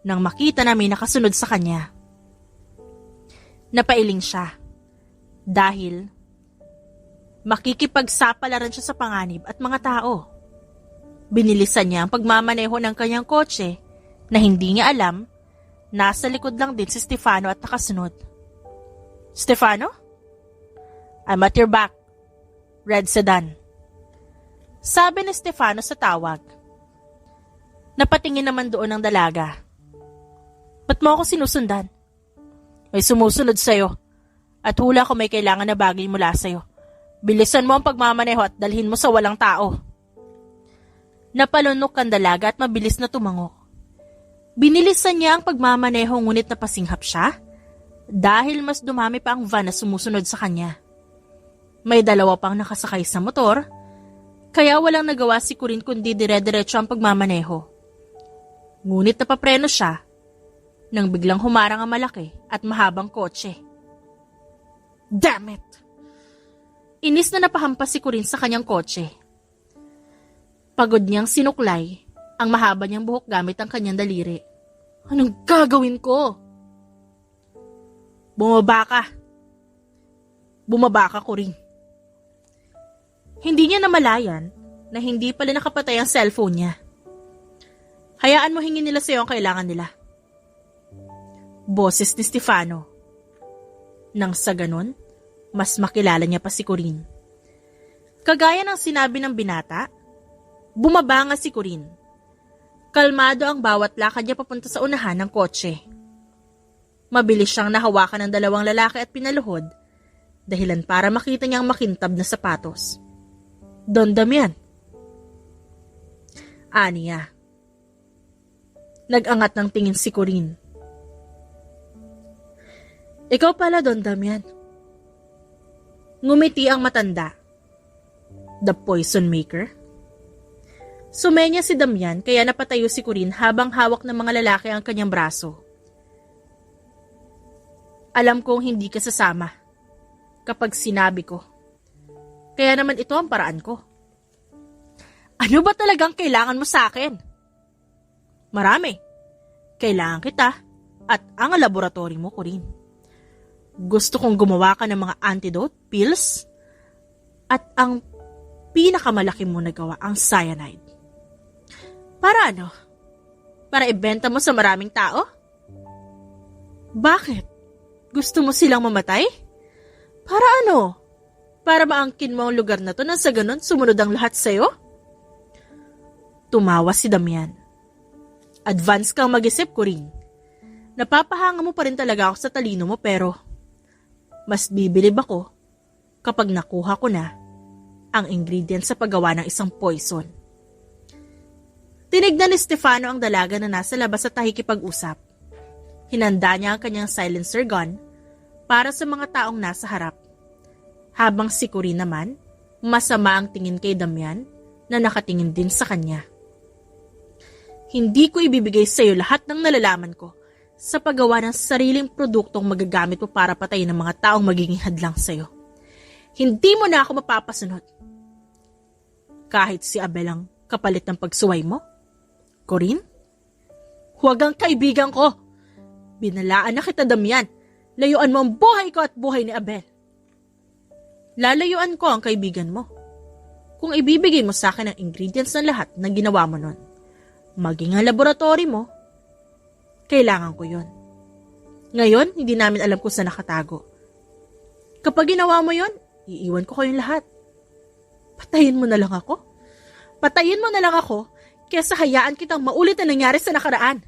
nang makita na may nakasunod sa kanya. Napailing siya dahil makikipagsapalaran siya sa panganib at mga tao. Binilisan niya ang pagmamaneho ng kanyang kotse na hindi niya alam nasa likod lang din si Stefano at nakasunod. Stefano? I'm at your back. Red sedan. Sabi ni Stefano sa tawag. Napatingin naman doon ang dalaga. Ba't mo ako sinusundan? May sumusunod sa'yo. At hula ko may kailangan na bagay mula sa'yo. Bilisan mo ang pagmamaneho at dalhin mo sa walang tao. Napalunok ang dalaga at mabilis na tumango. Binilisan niya ang pagmamaneho ngunit napasinghap siya dahil mas dumami pa ang van na sumusunod sa kanya. May dalawa pang nakasakay sa motor, kaya walang nagawa si Corinne kundi dire-diretso ang pagmamaneho. Ngunit napapreno siya nang biglang humarang ang malaki at mahabang kotse. Damn it! Inis na napahampas si Corinne sa kanyang kotse. Pagod niyang sinuklay ang mahaba niyang buhok gamit ang kanyang daliri. Anong gagawin ko? Bumaba ka. Bumaba ka, Corinne. Hindi niya namalayan na hindi pala nakapatay ang cellphone niya. Hayaan mo hingin nila sa'yo ang kailangan nila. Boses ni Stefano. Nang sa ganon, mas makilala niya pa si Corinne. Kagaya ng sinabi ng binata, bumaba nga si Corinne. Kalmado ang bawat lakad niya papunta sa unahan ng kotse. Mabilis siyang nahawakan ng dalawang lalaki at pinaluhod, dahilan para makita niyang makintab na sapatos. Don Damian. Aniya. Nag-angat ng tingin si Corinne. Ikaw pala, Don Damian. Ngumiti ang matanda. The Poison Maker. Sumenya si Damian kaya napatayo si Corinne habang hawak ng mga lalaki ang kanyang braso. Alam kong hindi ka sasama kapag sinabi ko. Kaya naman ito ang paraan ko. Ano ba talagang kailangan mo sa akin? Marami. Kailangan kita at ang laboratory mo, Corinne. Gusto kong gumawa ka ng mga antidote, pills, at ang pinakamalaki mo na gawa, ang cyanide. Para ano? Para ibenta mo sa maraming tao? Bakit? Gusto mo silang mamatay? Para ano? Para maangkin mo ang lugar na to nang sa ganon sumunod ang lahat sa'yo? Tumawa si Damian. Advance kang mag-isip, Corinne. Napapahanga mo pa rin talaga ako sa talino mo pero mas bibilib ako kapag nakuha ko na ang ingredients sa paggawa ng isang poison. Tinignan ni Stefano ang dalaga na nasa labas at nakikipag-usap. Hinanda niya ang kanyang silencer gun para sa mga taong nasa harap. Habang si Corinne naman, masama ang tingin kay Damian na nakatingin din sa kanya. Hindi ko ibibigay sa iyo lahat ng nalalaman ko sa paggawa ng sariling produktong magagamit mo para patayin ng mga taong magiging hadlang sa iyo. Hindi mo na ako mapapasunod. Kahit si Abel ang kapalit ng pagsuway mo. Corinne? Huwag ang kaibigan ko. Binalaan na kita, Damian. Layuan mo ang buhay ko at buhay ni Abel. Lalayuan ko ang kaibigan mo. Kung ibibigay mo sa akin ang ingredients ng lahat ng ginawa mo nun, maging ang laboratory mo, kailangan ko yon. Ngayon, hindi namin alam kung saan nakatago. Kapag ginawa mo yon, iiwan ko kayong lahat. Patayin mo na lang ako. Patayin mo na lang ako kaysa hayaan kitang maulit na nangyari sa nakaraan.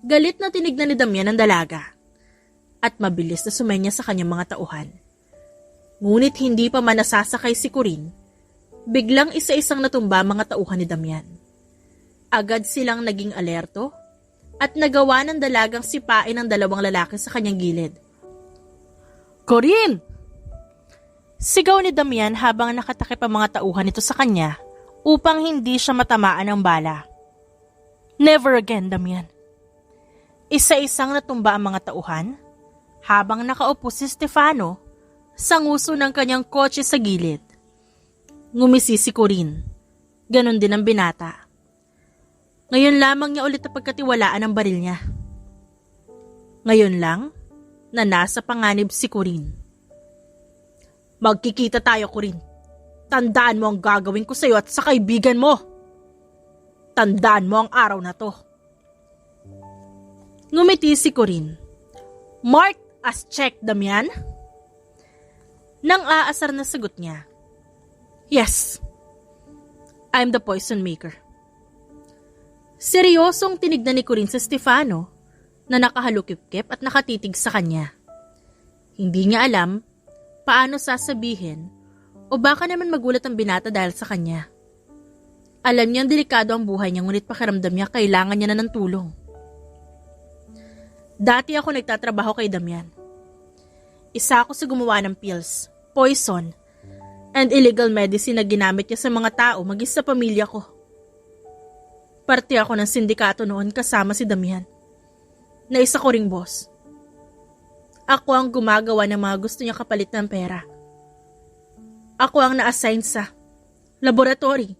Galit na tinignan ni Damian ang dalaga at mabilis na sumenya sa kanyang mga tauhan. Ngunit hindi pa man nasasakay si Corinne, biglang isa-isang natumba mga tauhan ni Damian. Agad silang naging alerto at nagawa ng dalagang sipain ang dalawang lalaki sa kanyang gilid. Corinne! Sigaw ni Damian habang nakatakip ang mga tauhan nito sa kanya upang hindi siya matamaan ng bala. Never again, Damian. Isa-isang natumba ang mga tauhan habang nakaupo si Stefano sa nguso ng kanyang kotse sa gilid. Ngumisi si Corinne. Ganon din ang binata. Ngayon lamang niya ulit napagkatiwalaan ang baril niya. Ngayon lang na nasa panganib si Corinne. Magkikita tayo, Corinne. Tandaan mo ang gagawin ko sa iyo at sa kaibigan mo. Tandaan mo ang araw na to. Ngumiti si Corinne. Mark as check, Damian? Nang aasar na sagot niya. Yes. I'm the poison maker. Seryosong tinignan ni Corinne sa Stefano na nakahalukip-kip at nakatitig sa kanya. Hindi niya alam paano sasabihin o baka naman magulat ang binata dahil sa kanya. Alam niyang delikado ang buhay niya ngunit pakiramdam niya kailangan niya na ng tulong. Dati ako nagtatrabaho kay Damian. Isa ako sa gumawa ng pills, poison, and illegal medicine na ginamit niya sa mga tao maging sa pamilya ko. Parte ako ng sindikato noon kasama si Damian, na isa ko ring boss. Ako ang gumagawa ng mga gusto niya kapalit ng pera. Ako ang na-assign sa laboratory.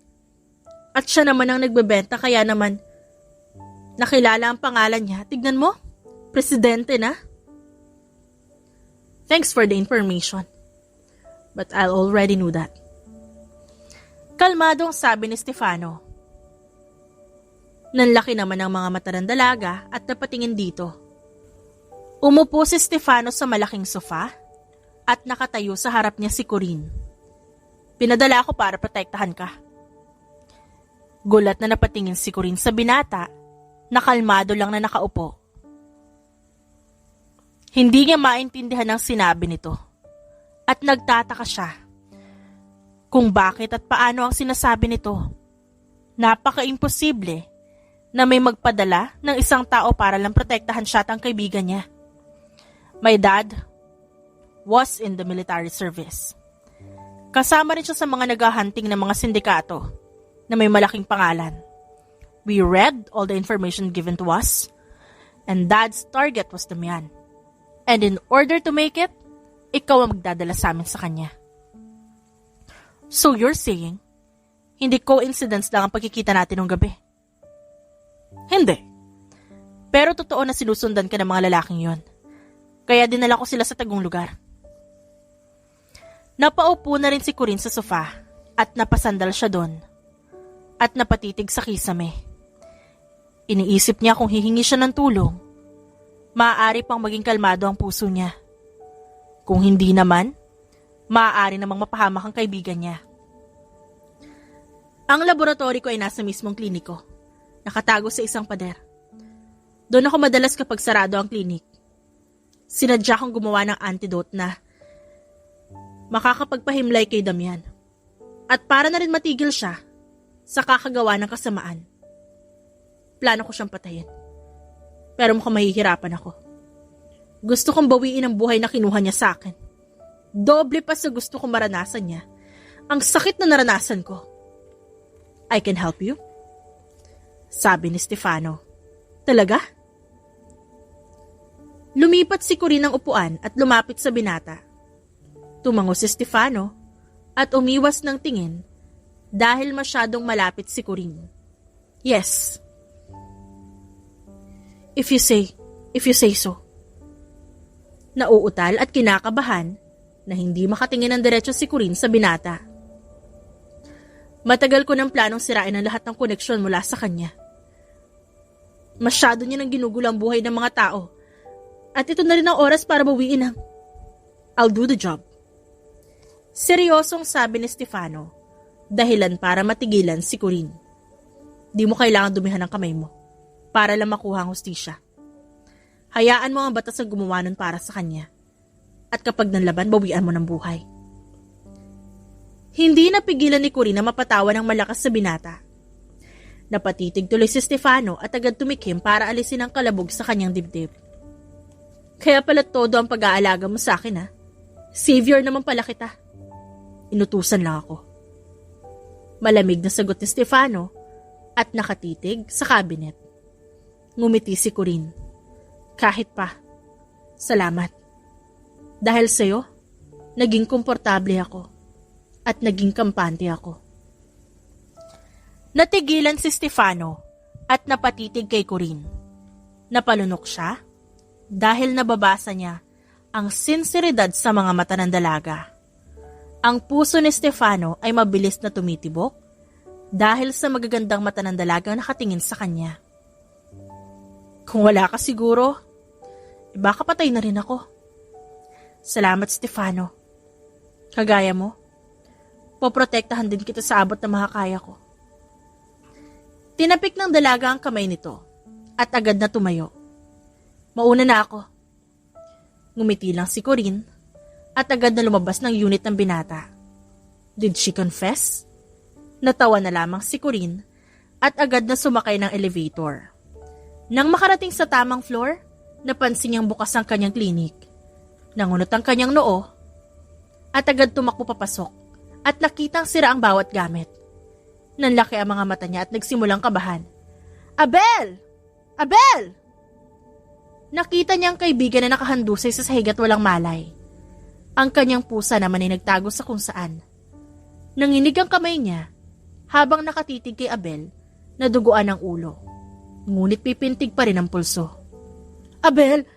At siya naman ang nagbebenta kaya naman nakilala ang pangalan niya. Tignan mo, presidente na. Thanks for the information. But I already knew that. Kalmadong sabi ni Stefano. Nanlaki naman ang mga mata ng dalaga at napatingin dito. Umupo si Stefano sa malaking sofa at nakatayo sa harap niya si Corinne. Pinadala ako para protektahan ka. Gulat na napatingin si Corinne sa binata na kalmado lang na nakaupo. Hindi niya maintindihan ang sinabi nito at nagtataka siya kung bakit at paano ang sinasabi nito. Napaka-imposible na may magpadala ng isang tao para lang protektahan siya at ang kaibigan niya. My dad was in the military service. Kasama rin siya sa mga naghahunting ng mga sindikato na may malaking pangalan. We read all the information given to us, and Dad's target was Damian. And in order to make it, ikaw ang magdadala sa amin sa kanya. So you're saying, hindi coincidence lang ang pagkikita natin nung gabi? Hindi. Pero totoo na sinusundan ka ng mga lalaking yon. Kaya dinala ko sila sa tagong lugar. Napaupo na rin si Corinne sa sofa at napasandal siya doon. At napatitig sa kisame. Iniisip niya kung hihingi siya ng tulong, maaari pang maging kalmado ang puso niya. Kung hindi naman, maaari namang mapahamak ang kaibigan niya. Ang laboratory ko ay nasa mismong kliniko, nakatago sa isang pader. Doon ako madalas kapag sarado ang klinik. Sinadya kong gumawa ng antidote na makakapagpahimlay kay Damian. At para na rin matigil siya sa kakagawa ng kasamaan. Plano ko siyang patayin. Pero mukhang mahihirapan ako. Gusto kong bawiin ang buhay na kinuha niya sa akin. Doble pa sa gusto kong maranasan niya ang sakit na naranasan ko. I can help you? Sabi ni Stefano. Talaga? Lumipat si Corinne ng upuan at lumapit sa binata. Tumango si Stefano at umiwas ng tingin dahil masyadong malapit si Corinne. Yes. If you say so. Nauutal at kinakabahan na hindi makatingin ng diretso si Corinne sa binata. Matagal ko ng planong sirain ang lahat ng koneksyon mula sa kanya. Masyado niya nang ginugulo ang buhay ng mga tao. At ito na rin ang oras para bawiin ang I'll do the job. Seryosong sabi ni Stefano, dahilan para matigilan si Corinne. Di mo kailangan dumihan ang kamay mo para lang makuha ang hustisya. Hayaan mo ang batas na gumawa nun para sa kanya. At kapag nanlaban, bawian mo ng buhay. Hindi napigilan ni Corinne na mapatawa ng malakas sa binata. Napatitig tuloy si Stefano at agad tumikim para alisin ang kalabog sa kanyang dibdib. Kaya pala todo ang pag-aalaga mo sa akin, ha? Savior naman pala kita. Inutusan lang ako. Malamig na sagot ni Stefano at nakatitig sa cabinet. Ngumiti si Corinne. Kahit pa. Salamat. Dahil sa'yo, naging komportable ako at naging kampante ako. Natigilan si Stefano at napatitig kay Corinne. Napalunok siya dahil nababasa niya ang sinseridad sa mga mata ng dalaga. Ang puso ni Stefano ay mabilis na tumitibok dahil sa magagandang mata ng dalagang nakatingin sa kanya. Kung wala ka siguro, baka patay na rin ako. Salamat, Stefano. Kagaya mo, poprotektahan din kita sa abot na makakaya ko. Tinapik ng dalaga ang kamay nito at agad na tumayo. Mauna na ako. Ngumiti lang si Corinne at agad na lumabas ng unit ng binata. Did she confess? Natawa na lamang si Corinne at agad na sumakay ng elevator. Nang makarating sa tamang floor, napansin niyang bukas ang kanyang klinik. Nangunot ang kanyang noo at agad tumakbo papasok at nakitang sira ang bawat gamit. Nanlaki ang mga mata niya at nagsimulang kabahan. Abel! Abel! Nakita niya ang kaibigan na nakahandusay sa sahig at walang malay. Ang kanyang pusa naman ay nagtago sa kung saan. Nanginig ang kamay niya habang nakatitig kay Abel na duguan ang ulo. Ngunit pipintig pa rin ang pulso. Abel!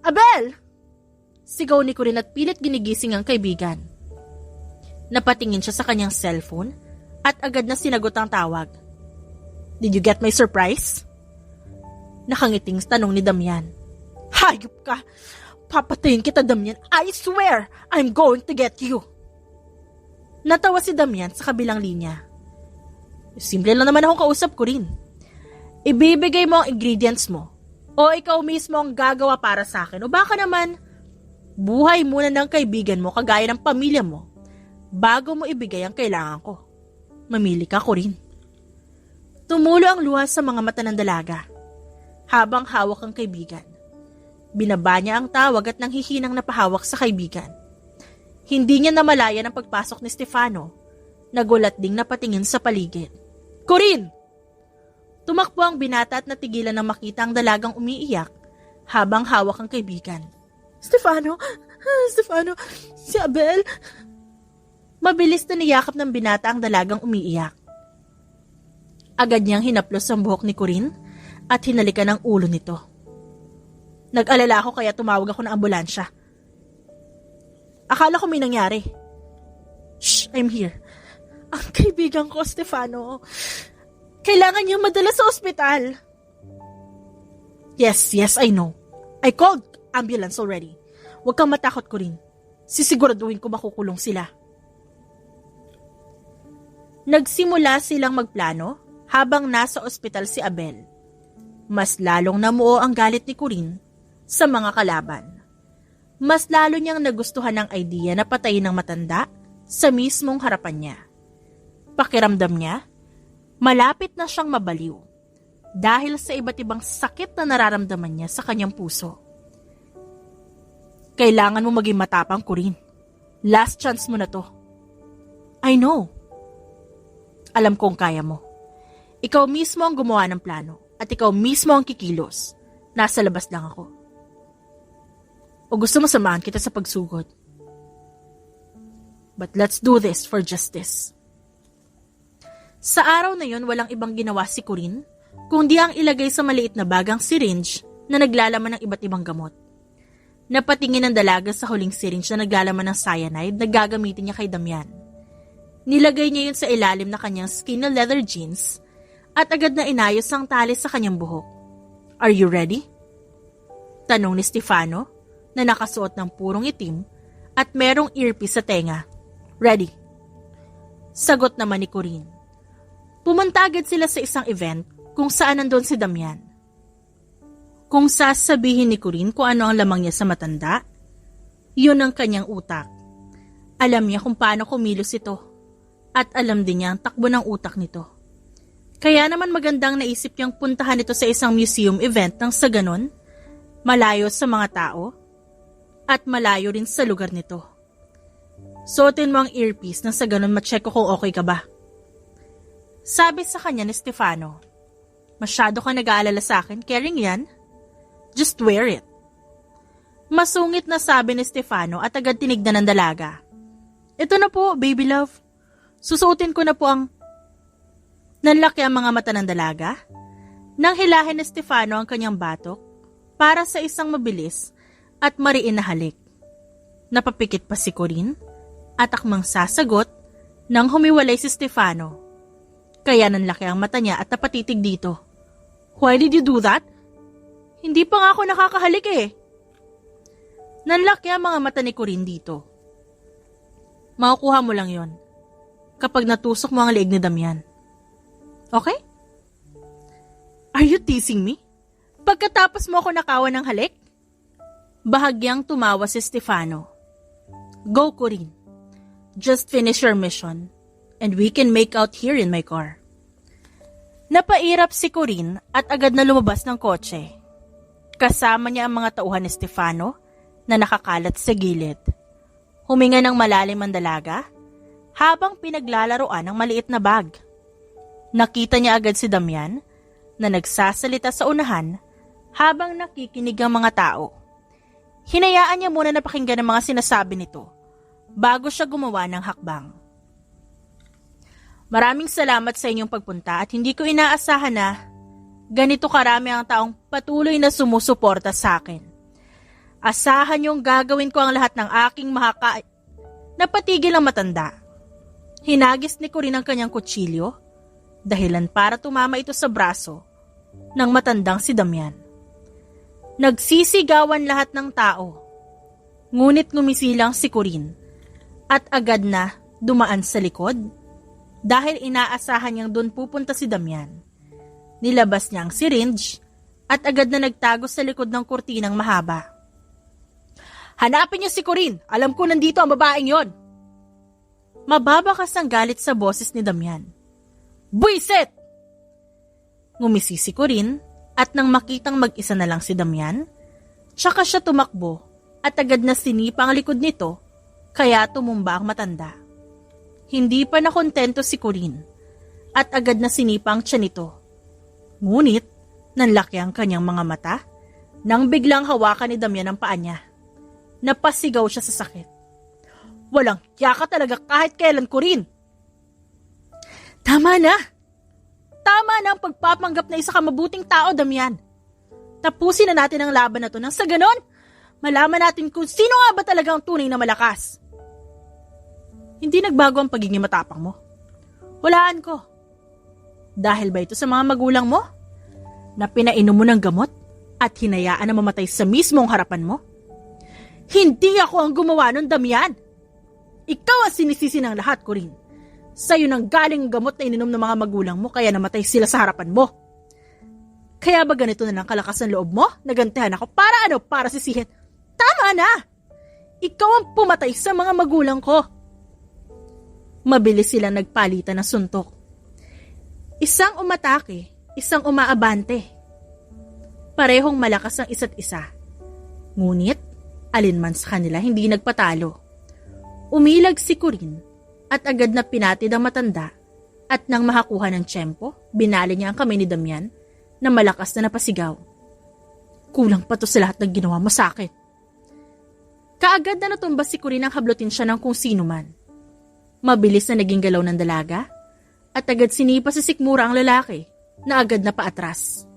Abel! Sigaw ni Corinne at pilit ginigising ang kaibigan. Napatingin siya sa kanyang cellphone at agad na sinagot ang tawag. Did you get my surprise? Nakangiting tanong ni Damian. Hayop ka! Papatayin kita, Damian. I swear, I'm going to get you. Natawa si Damian sa kabilang linya. Simple lang naman akong kausap ko rin. Ibibigay mo ang ingredients mo o ikaw mismo ang gagawa para sa akin o baka naman buhay muna ng kaibigan mo kagaya ng pamilya mo bago mo ibigay ang kailangan ko. Mamili ka, Corinne. Tumulo ang luha sa mga mata ng dalaga habang hawak ang kaibigan. Binaba niya ang tawag at nanghihinang napahawak sa kaibigan. Hindi niya namalayan ang pagpasok ni Stefano. Nagulat ding napatingin sa paligid. Corinne! Tumakbo ang binata at natigilan nang makita ang dalagang umiiyak habang hawak ang kaibigan. Stefano! Stefano! Si Abel! Mabilis na niyakap ng binata ang dalagang umiiyak. Agad niyang hinaplos ang buhok ni Corinne at hinalikan ang ulo nito. Nag-alala ako kaya tumawag ako ng ambulansya. Akala ko may nangyari. Shh, I'm here. Ang kaibigan ko, Stefano. Kailangan niyang madala sa ospital. Yes, I know. I called ambulance already. Huwag kang matakot, Corinne. Sisiguraduhin ko makukulong sila. Nagsimula silang magplano habang nasa ospital si Abel. Mas lalong namuo ang galit ni Corinne sa mga kalaban. Mas lalo niyang nagustuhan ang idea na patayin ng matanda sa mismong harapan niya. Pakiramdam niya, malapit na siyang mabaliw dahil sa iba't ibang sakit na nararamdaman niya sa kanyang puso. Kailangan mo maging matapang, Corinne. Last chance mo na to. I know. Alam kong kaya mo. Ikaw mismo ang gumawa ng plano at ikaw mismo ang kikilos. Nasa labas lang ako. O gusto mo samahan kita sa pagsugod? But let's do this for justice. Sa araw na yon, walang ibang ginawa si Corinne kundi ang ilagay sa maliit na bagang syringe na naglalaman ng iba't ibang gamot. Napatingin ang dalaga sa huling syringe na naglalaman ng cyanide na gagamitin niya kay Damian. Nilagay niya yun sa ilalim na kanyang skinny leather jeans at agad na inayos ang tali sa kanyang buhok. Are you ready? Tanong ni Stefano na nakasuot ng purong itim at merong earpiece sa tenga. Ready. Sagot naman ni Corinne. Pumunta agad sila sa isang event kung saan nandun si Damian. Kung sasabihin ni Corinne kung ano ang lamang niya sa matanda, yun ang kanyang utak. Alam niya kung paano kumilos ito at alam din niya ang takbo ng utak nito. Kaya naman magandang naisip niyang puntahan ito sa isang museum event nang sa ganon, malayo sa mga tao at malayo rin sa lugar nito. Suotin mo ang earpiece nang sa ganon ma-check ko kung okay ka ba. Sabi sa kanya ni Stefano, masyado ka nag-aalala sa akin, caring yan? Just wear it. Masungit na sabi ni Stefano at agad tinignan ng dalaga. Ito na po, baby love. Susuotin ko na po ang... Nanlaki ang mga mata ng dalaga. Nang hilahin ni Stefano ang kanyang batok para sa isang mabilis at mariin na halik. Napapikit pa si Corinne at akmang sasagot nang humiwalay si Stefano. Kaya nanlaki ang mata niya at napatitig dito. Why did you do that? Hindi pa nga ako nakakahalik eh. Nanlaki ang mga mata ni Corinne dito. Makukuha mo lang yon kapag natusok mo ang leeg ni Damian. Okay? Are you teasing me? Pagkatapos mo ako nakawan ng halik? Bahagyang tumawa si Stefano. Go, Corinne. Just finish your mission and we can make out here in my car. Napairap si Corinne at agad na lumabas ng kotse. Kasama niya ang mga tauhan ni Stefano na nakakalat sa gilid. Huminga ng malalim ang dalaga habang pinaglalaroan ng maliit na bag. Nakita niya agad si Damian na nagsasalita sa unahan habang nakikinig ang mga tao. Hinayaan niya muna na pakinggan ang mga sinasabi nito bago siya gumawa ng hakbang. Maraming salamat sa inyong pagpunta at hindi ko inaasahan na ganito karami ang taong patuloy na sumusuporta sa akin. Asahan niyong gagawin ko ang lahat ng aking Napatigil ang matanda. Hinagis ni Corinne ang kanyang kutsilyo, dahilan para tumama ito sa braso ng matandang si Damian. Nagsisigawan lahat ng tao, ngunit ngumisilang si Corinne at agad na dumaan sa likod dahil inaasahan niyang doon pupunta si Damian. Nilabas niya ang syringe at agad na nagtago sa likod ng kurtinang mahaba. Hanapin niyo si Corinne! Alam ko nandito ang babaeng yon! Mababakas ang galit sa boses ni Damian. Buisit! Ngumisi si Corinne at nang makitang mag-isa na lang si Damian, tsaka siya tumakbo at agad na sinipa ang likod nito kaya tumumba ang matanda. Hindi pa nakontento si Corinne at agad na sinipa ang tiyan nito. Ngunit nanlaki ang kanyang mga mata nang biglang hawakan ni Damian ang paa niya. Napasigaw siya sa sakit. Walang hiya ka talaga kahit kailan, Corinne. Tama na! Tama na ang pagpapanggap na isa ka mabuting tao, Damian. Tapusin na natin ang laban na to nang sa ganon, malaman natin kung sino nga ba talaga ang tunay na malakas. Hindi nagbago ang pagiging matapang mo. Hulaan ko. Dahil ba ito sa mga magulang mo? Na pinainom mo ng gamot at hinayaan na mamatay sa mismong harapan mo? Hindi ako ang gumawa nun, Damian. Ikaw ang sinisisi ng lahat, Corinne. Sa'yo nang galing gamot na ininom ng mga magulang mo kaya namatay sila sa harapan mo. Kaya ba ganito na lang kalakas ng loob mo? Nagantihan ako para ano? Para sisihin. Tama na! Ikaw ang pumatay sa mga magulang ko. Mabilis silang nagpalitan ng suntok. Isang umatake, isang umaabante. Parehong malakas ang isa't isa. Ngunit, alinman sa kanila hindi nagpatalo. Umilag si Corinne at agad na pinatid ang matanda at nang makakuha ng tiyempo, binali niya ang kamay ni Damian na malakas na napasigaw. Kulang pa to sa lahat ng ginawa mo sa akin. Kaagad na natumba si Corinne ang hablutin siya ng kung sino man. Mabilis na naging galaw ng dalaga at agad sinipa sa sikmura ang lalaki na agad na paatras.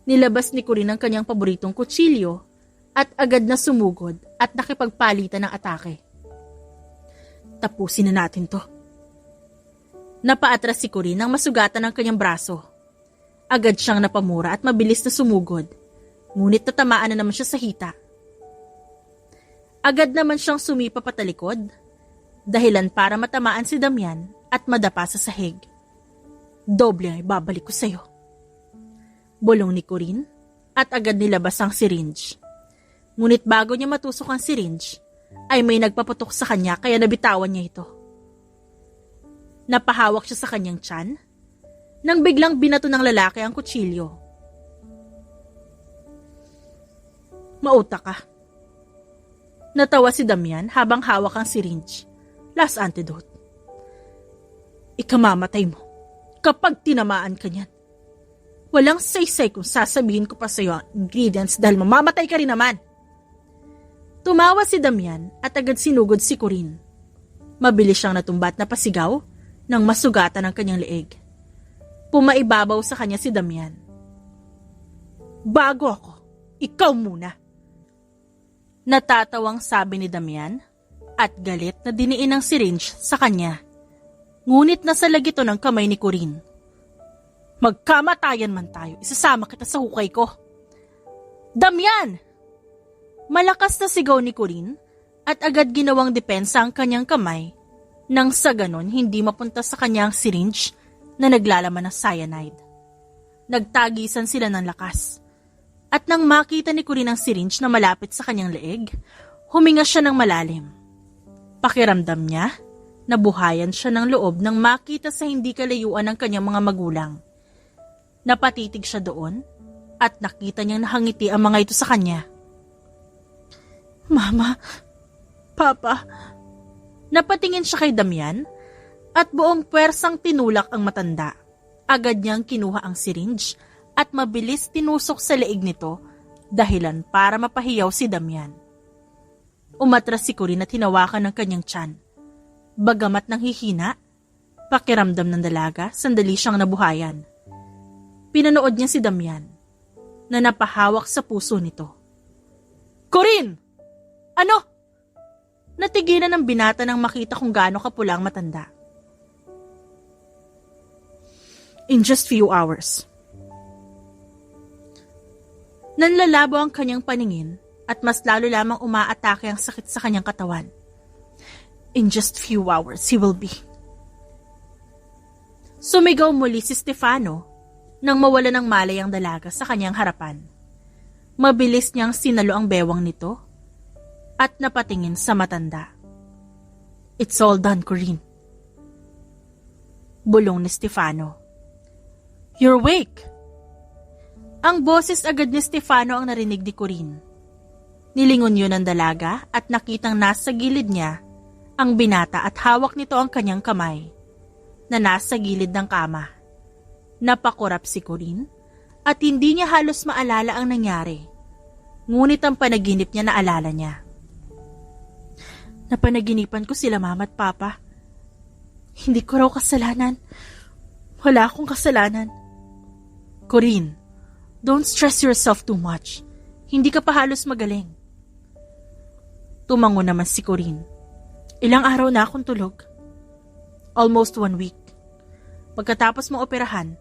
Nilabas ni Corinne ang kanyang paboritong kutsilyo at agad na sumugod at nakipagpalitan ng atake. Tapusin na natin to. Napaatras si Corinne nang masugatan ang kanyang braso. Agad siyang napamura at mabilis na sumugod, ngunit natamaan na naman siya sa hita. Agad naman siyang sumipa patalikod, dahilan para matamaan si Damian at madapa sa sahig. Doble ay babalik ko sa'yo. Bulong ni Corinne at agad nilabas ang syringe. Ngunit bago niya matusok ang syringe, ay may nagpaputok sa kanya kaya nabitawan niya ito. Napahawak siya sa kanyang tiyan nang biglang binato ng lalaki ang kutsilyo. Mauta ka. Natawa si Damian habang hawak ang syringe. Last antidote. Ikamamatay mo kapag tinamaan ka niyan. Walang saysay kung sasabihin ko pa sa iyo ang ingredients dahil mamamatay ka rin naman. Tumawa si Damian at agad sinugod si Corinne. Mabilis siyang natumba at napasigaw nang masugatan ang kanyang leeg. Pumaibabaw sa kanya si Damian. Bago ako, ikaw muna. Natatawang sabi ni Damian at galit na diniin ang syringe sa kanya. Ngunit nasa lagito ng kamay ni Corinne. Magkamatayan man tayo, isasama kita sa hukay ko. Damian! Malakas na sigaw ni Corinne at agad ginawang depensa ang kanyang kamay nang sa ganon hindi mapunta sa kanyang syringe na naglalaman ng cyanide. Nagtagisan sila ng lakas. At nang makita ni Corinne ang syringe na malapit sa kanyang leeg, huminga siya ng malalim. Pakiramdam niya, nabuhayan siya ng loob nang makita sa hindi kalayuan ng kanyang mga magulang. Napatitig siya doon at nakita niyang nahangiti ang mga ito sa kanya. Mama, Papa. Napatingin siya kay Damian at buong puwersang tinulak ang matanda. Agad niyang kinuha ang syringe at mabilis tinusok sa leeg nito, dahilan para mapahiyaw si Damian. Umatras si Corinne at hinawakan ng kanyang tiyan. Bagamat nanghihina, pakiramdam ng dalaga, sandali siyang nabuhayan. Pinanood niya si Damian, na napahawak sa puso nito. Corinne! Ano? Natigilan ng binata nang makita kung gaano kapula ang matanda. In just few hours. Nanlalabo ang kanyang paningin at mas lalo lamang umaatake ang sakit sa kanyang katawan. In just few hours, he will be. Sumigaw muli si Stefano nang mawala ng malay ang dalaga sa kanyang harapan. Mabilis niyang sinalo ang bewang nito at napatingin sa matanda. It's all done, Corinne. Bulong ni Stefano. You're awake. Ang boses agad ni Stefano ang narinig ni Corinne. Nilingon yun ang dalaga at nakitang nasa gilid niya ang binata at hawak nito ang kanyang kamay na nasa gilid ng kama. Napakurap si Corinne at hindi niya halos maalala ang nangyari. Ngunit ang panaginip niya naalala niya. Napanaginipan ko sila mama at papa. Hindi ko raw kasalanan. Wala akong kasalanan. Corinne, don't stress yourself too much. Hindi ka pa halos magaling. Tumango naman si Corinne. Ilang araw na akong tulog. Almost 1 week. Pagkatapos mong operahan,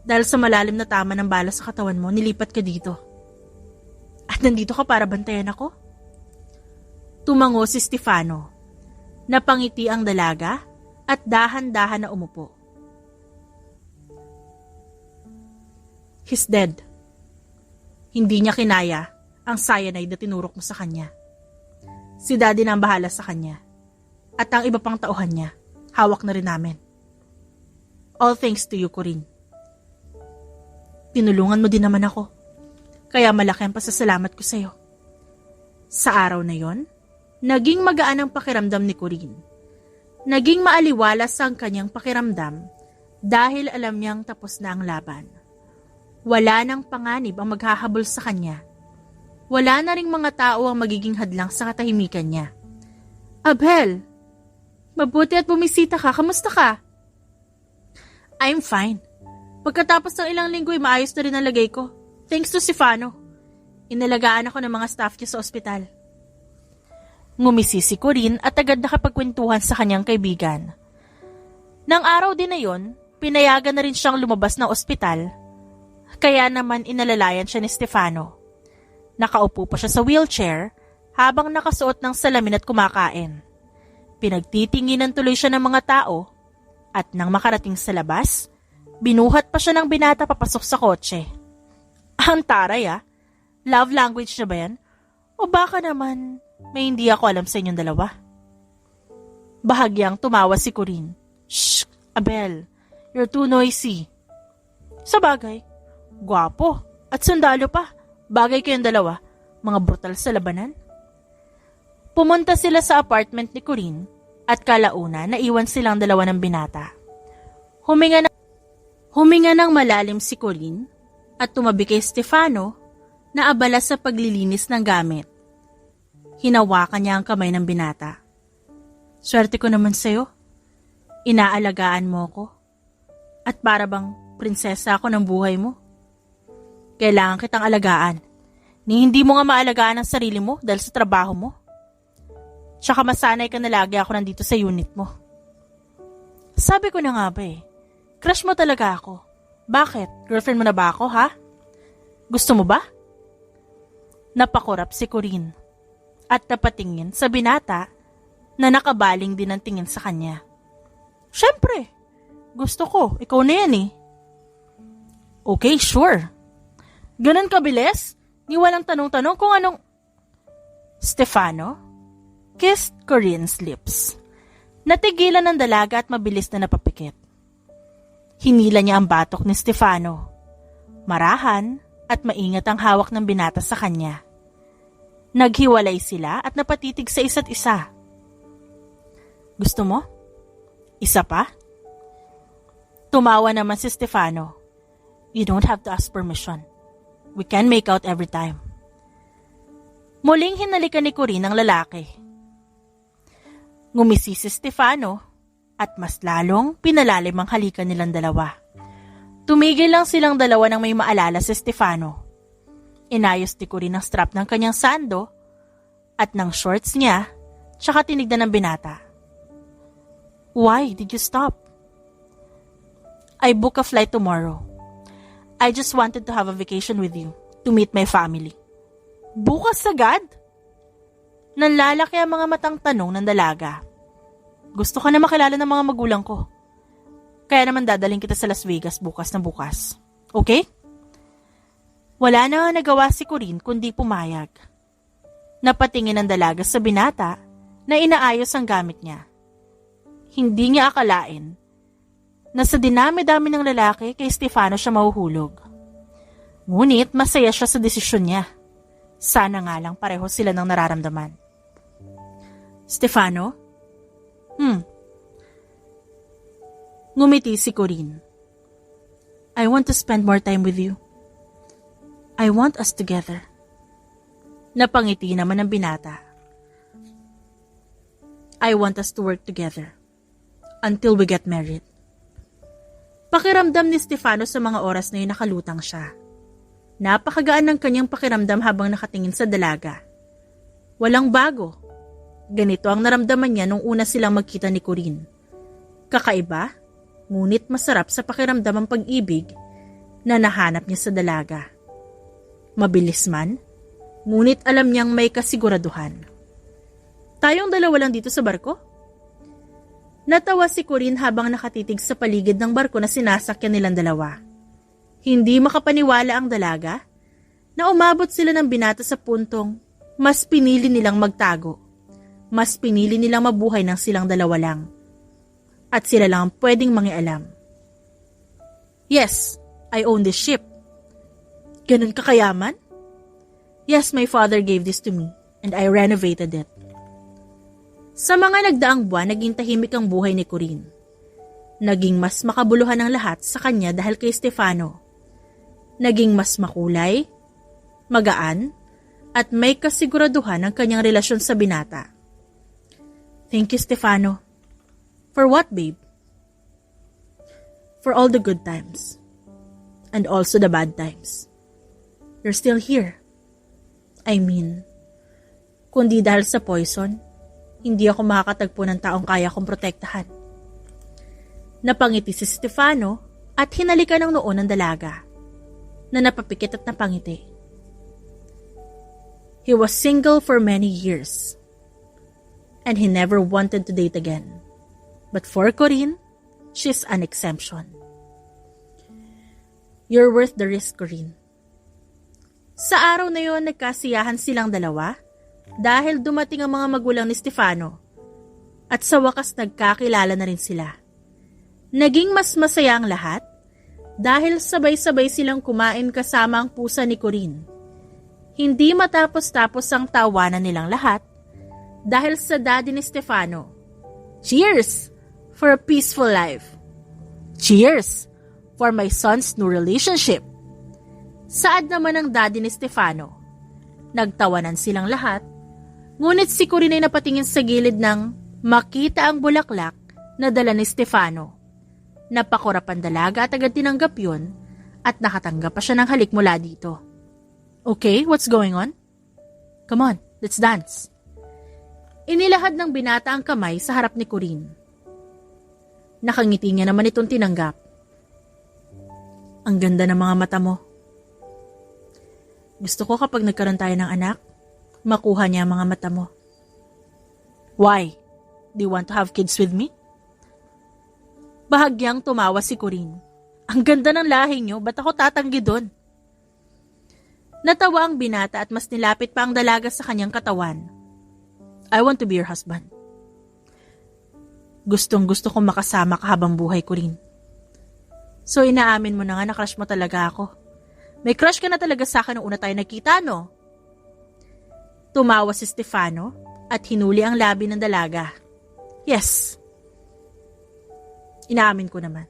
dahil sa malalim na tama ng bala sa katawan mo, nilipat ka dito. At nandito ka para bantayan ako? Tumango si Stefano. Napangiti ang dalaga at dahan-dahan na umupo. He's dead. Hindi niya kinaya ang cyanide na tinurok mo sa kanya. Si Daddy na ang bahala sa kanya. At ang iba pang tauhan niya, hawak na rin namin. All thanks to you, Corinne. Tinulungan mo din naman ako. Kaya malaki ang pasasalamat ko sa'yo. Sa araw na yon, naging magaan ang pakiramdam ni Corinne. Naging maaliwalas ang kanyang pakiramdam dahil alam niyang tapos na ang laban. Wala nang panganib ang maghahabol sa kanya. Wala na ring mga tao ang magiging hadlang sa katahimikan niya. Abel, mabuti at bumisita ka. Kamusta ka? I'm fine. Pagkatapos ng ilang linggo ay maayos na rin ang lagay ko. Thanks to Stefano. Inalagaan ako ng mga staff niya sa ospital. Ngumisi si Corinne at agad nakapagkwentuhan sa kanyang kaibigan. Nang araw din na yon, pinayagan na rin siyang lumabas ng ospital. Kaya naman inalalayan siya ni Stefano. Nakaupo pa siya sa wheelchair habang nakasuot ng salamin at kumakain. Pinagtitinginan tuloy siya ng mga tao at nang makarating sa labas, binuhat pa siya ng binata papasok sa kotse. Ang taray love language na ba yan? O baka naman may hindi ako alam sa inyong dalawa? Bahagyang tumawa si Corinne. Shh, Abel, you're too noisy. Sabagay, gwapo at sundalo pa. Bagay kayong dalawa, mga brutal sa labanan. Pumunta sila sa apartment ni Corinne at kalauna naiwan silang dalawa ng binata. Huminga ng malalim si Corinne at tumabi kay Stefano na abala sa paglilinis ng gamit. Hinawakan niya ang kamay ng binata. Swerte ko naman sa'yo. Inaalagaan mo ko. At para bang prinsesa ako ng buhay mo. Kailangan kitang alagaan. Ni hindi mo nga maalagaan ang sarili mo dahil sa trabaho mo. Tsaka masanay ka na lagi ako nandito sa unit mo. Sabi ko na nga ba crush mo talaga ako. Bakit? Girlfriend mo na ba ako, ha? Gusto mo ba? Napakurap si Corinne at napatingin sa binata na nakabaling din ang tingin sa kanya. Syempre, gusto ko. Ikaw na yan Okay, sure. Ganon kabilis? Ni walang tanong-tanong kung anong... Stefano kissed Corinne's lips. Natigilan ng dalaga at mabilis na napapikit. Hinila niya ang batok ni Stefano. Marahan at maingat ang hawak ng binata sa kanya. Naghiwalay sila at napatitig sa isa't isa. Gusto mo? Isa pa? Tumawa naman si Stefano. You don't have to ask permission. We can make out every time. Muling hinalikan ni Corinne ang lalaki. Ngumisi si Stefano at mas lalong pinalalim ang halikan nilang dalawa. Tumigil lang silang dalawa nang may maalala si Stefano. Inayos ni Corinne ang strap ng kanyang sando at ng shorts niya, tsaka tinignan ng binata. Why did you stop? I book a flight tomorrow. I just wanted to have a vacation with you, to meet my family. Bukas agad? Nanlalaki ang mga matang tanong ng dalaga. Gusto ka na makilala ng mga magulang ko. Kaya naman dadaling kita sa Las Vegas bukas na bukas. Okay? Wala na nga nagawa si Corinne kundi pumayag. Napatingin ang dalaga sa binata na inaayos ang gamit niya. Hindi niya akalain na sa dinami-dami ng lalaki kay Stefano siya mahuhulog. Ngunit masaya siya sa desisyon niya. Sana nga lang pareho sila ng nararamdaman. Stefano? Ngumiti si Corinne. I want to spend more time with you. I want us together. Napangiti naman ang binata. I want us to work together until we get married. Pakiramdam ni Stefano sa mga oras na yun nakalutang siya. Napakagaan ng kanyang pakiramdam habang nakatingin sa dalaga. Walang bago. Ganito ang naramdaman niya nung una silang magkita ni Corinne. Kakaiba, ngunit masarap sa pakiramdam ang pag-ibig na nahanap niya sa dalaga. Mabilis man, ngunit alam niyang may kasiguraduhan. Tayong dalawa lang dito sa barko? Natawa si Corinne habang nakatitig sa paligid ng barko na sinasakyan nilang dalawa. Hindi makapaniwala ang dalaga na umabot sila ng binata sa puntong mas pinili nilang magtago. Mas pinili nilang mabuhay ng silang dalawa lang. At sila lang ang pwedeng mangialam. Yes, I own this ship. Ganun kakayaman? Yes, my father gave this to me and I renovated it. Sa mga nagdaang buwan, naging tahimik ang buhay ni Corinne. Naging mas makabuluhan ang lahat sa kanya dahil kay Stefano. Naging mas makulay, magaan, at may kasiguraduhan ang kanyang relasyon sa binata. Thank you, Stefano. For what, babe? For all the good times. And also the bad times. You're still here. I mean, kundi dahil sa poison, hindi ako makakatagpo ng taong kaya kong protektahan. Napangiti si Stefano at hinalikan ng noo ng dalaga na napapikit at napangiti. He was single for many years and he never wanted to date again. But for Corinne, she's an exemption. You're worth the risk, Corinne. Sa araw na yon, nagkasiyahan silang dalawa dahil dumating ang mga magulang ni Stefano at sa wakas nagkakilala na rin sila. Naging mas masaya ang lahat dahil sabay-sabay silang kumain kasama ang pusa ni Corinne. Hindi matapos-tapos ang tawanan nilang lahat dahil sa daddy ni Stefano. Cheers for a peaceful life. Cheers for my son's new relationship. Saad naman ang daddy ni Stefano. Nagtawanan silang lahat, ngunit si Corinne ay napatingin sa gilid nang makita ang bulaklak na dala ni Stefano. Napakurap ang dalaga at agad tinanggap yun at nakatanggap pa siya ng halik mula dito. Okay, what's going on? Come on, let's dance. Inilahad ng binata ang kamay sa harap ni Corinne. Nakangiti niya naman itong tinanggap. Ang ganda ng mga mata mo. Gusto ko kapag nagkaroon tayo ng anak, makuha niya ang mga mata mo. Why? Do you want to have kids with me? Bahagyang tumawa si Corinne. Ang ganda ng lahi niyo, ba't ako tatanggi doon? Natawa ang binata at mas nilapit pa ang dalaga sa kanyang katawan. I want to be your husband. Gustong-gusto kong makasama ka habang buhay ko rin. So inaamin mo na nga na crush mo talaga ako. May crush ka na talaga sa akin nung una tayo nagkita, no? Tumawa si Stefano at hinuli ang labi ng dalaga. Yes. Inaamin ko naman.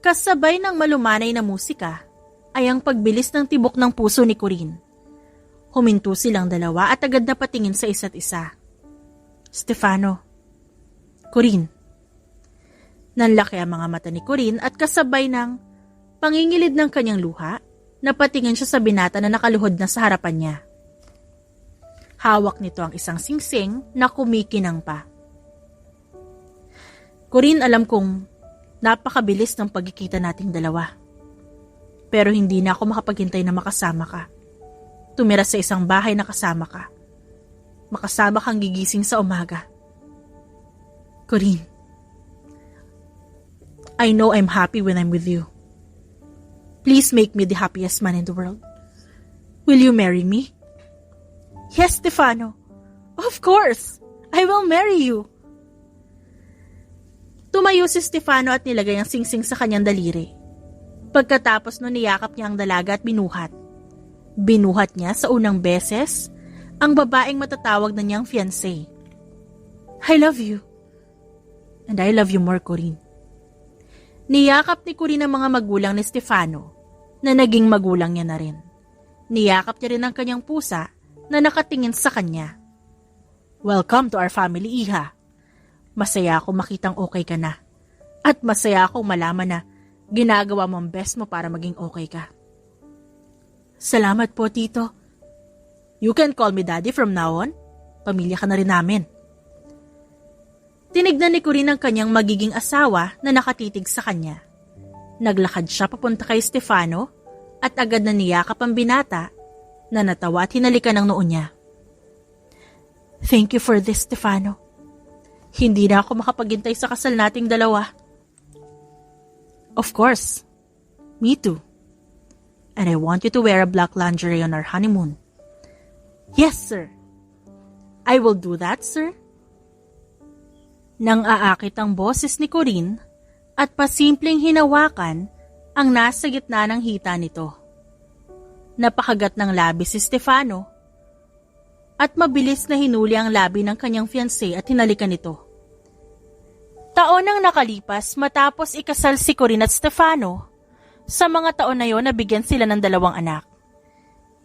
Kasabay ng malumanay na musika ay ang pagbilis ng tibok ng puso ni Corinne. Huminto silang dalawa at agad na patingin sa isa't isa. Stefano. Corinne. Nanlaki ang mga mata ni Corinne at kasabay ng pangingilid ng kanyang luha, napatingin siya sa binata na nakaluhod na sa harapan niya. Hawak nito ang isang singsing na kumikinang pa. Corinne, alam kong napakabilis ng pagkikita nating dalawa. Pero hindi na ako makapaghintay na makasama ka. Tumira sa isang bahay na kasama ka. Makasama kang gigising sa umaga. Corinne, I know I'm happy when I'm with you. Please make me the happiest man in the world. Will you marry me? Yes, Stefano. Of course. I will marry you. Tumayo si Stefano at nilagay ang singsing sa kanyang daliri. Pagkatapos nun niyakap niya ang dalaga at binuhat. Binuhat niya sa unang beses ang babaeng matatawag na niyang fiancé. I love you. And I love you more, Corinne. Niyakap ni Corinne ang mga magulang ni Stefano na naging magulang niya na rin. Niyakap niya rin ang kanyang pusa na nakatingin sa kanya. Welcome to our family, Iha. Masaya ako makitang okay ka na. At masaya akong malaman na ginagawa mo ang best mo para maging okay ka. Salamat po, Tito. You can call me Daddy from now on. Pamilya ka na rin namin. Tinignan ni Corinne ang kanyang magiging asawa na nakatitig sa kanya. Naglakad siya papunta kay Stefano at agad na niyakap ang binata na natawa at hinalikan ng noo niya. Thank you for this, Stefano. Hindi na ako makapaghintay sa kasal nating dalawa. Of course. Me too. And I want you to wear a black lingerie on our honeymoon. Yes, sir. I will do that, sir. Nang aakit ang boses ni Corinne at pasimpleng hinawakan ang nasa gitna ng hita nito. Napakagat ng labi si Stefano at mabilis na hinuli ang labi ng kanyang fiancé at hinalikan ito. Taon ang nakalipas matapos ikasal si Corinne at Stefano. Sa mga taon na yon nabigyan sila ng 2 anak.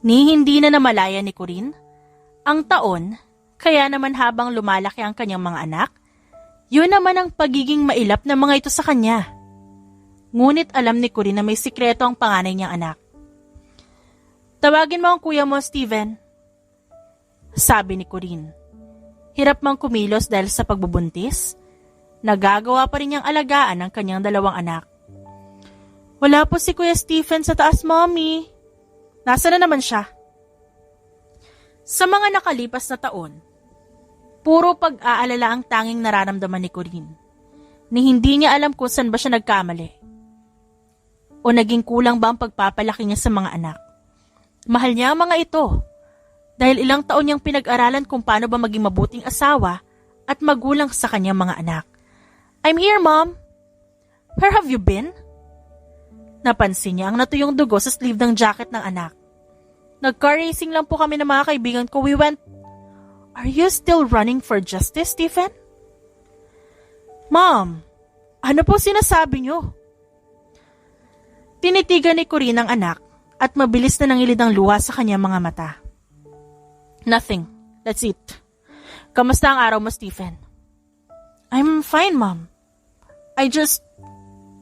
Ni hindi na namalaya ni Corinne ang taon, kaya naman habang lumalaki ang kanyang mga anak, yun naman ang pagiging mailap ng mga ito sa kanya. Ngunit alam ni Corinne na may sikreto ang panganay niyang anak. Tawagin mo ang kuya mo, Steven. Sabi ni Corinne. Hirap mang kumilos dahil sa pagbubuntis. Nagagawa pa rin niyang alagaan ang kanyang 2 anak. Wala po si Kuya Stephen sa taas, Mommy. Nasaan na naman siya? Sa mga nakalipas na taon, puro pag-aalala ang tanging nararamdaman ni Corinne. Ni hindi niya alam kung saan ba siya nagkamali. O naging kulang ba ang pagpapalaki niya sa mga anak. Mahal niya ang mga ito. Dahil ilang taon niyang pinag-aralan kung paano ba maging mabuting asawa at magulang sa kanyang mga anak. I'm here, Mom. Where have you been? Napansin niya ang natuyong dugo sa sleeve ng jacket ng anak. Nag-car racing lang po kami ng mga kaibigan ko. We went... Are you still running for justice, Stephen? Mom, ano po sinasabi niyo? Tinitigan ni Corinne ang anak at mabilis na nangilid ang luha sa kanyang mga mata. Nothing. That's it. Kamusta ang araw mo, Stephen? I'm fine, Mom. I just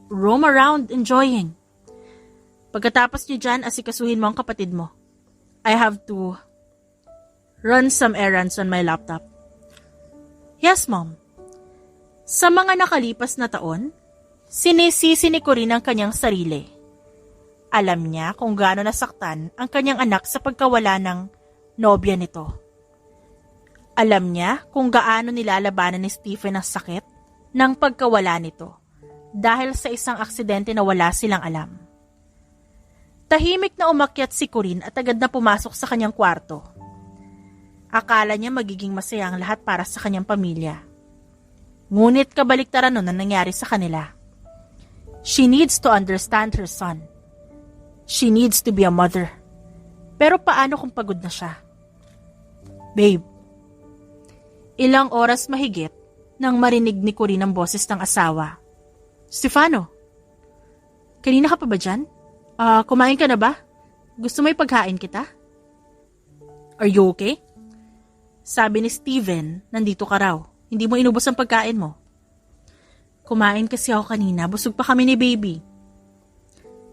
roam around enjoying. Pagkatapos niyo dyan, asikasuhin mo ang kapatid mo. I have to run some errands on my laptop. Yes, Mom. Sa mga nakalipas na taon, sinisisi ni Corinne ang kanyang sarili. Alam niya kung gaano nasaktan ang kanyang anak sa pagkawala ng nobya nito. Alam niya kung gaano nilalabanan ni Stephen ang sakit ng pagkawala nito dahil sa isang aksidente na wala silang alam. Tahimik na umakyat si Corinne at agad na pumasok sa kanyang kwarto. Akala niya magiging masaya ang lahat para sa kanyang pamilya. Ngunit kabaliktaran nun ang nangyari sa kanila. She needs to understand her son. She needs to be a mother. Pero paano kung pagod na siya? Babe. Ilang oras mahigit nang marinig ni Corinne ang boses ng asawa. Stefano, kanina ka pa ba dyan? Kumain ka na ba? Gusto mo ipaghain kita? Are you okay? Sabi ni Steven, nandito ka raw. Hindi mo inubos ang pagkain mo. Kumain kasi ako kanina, busog pa kami ni baby.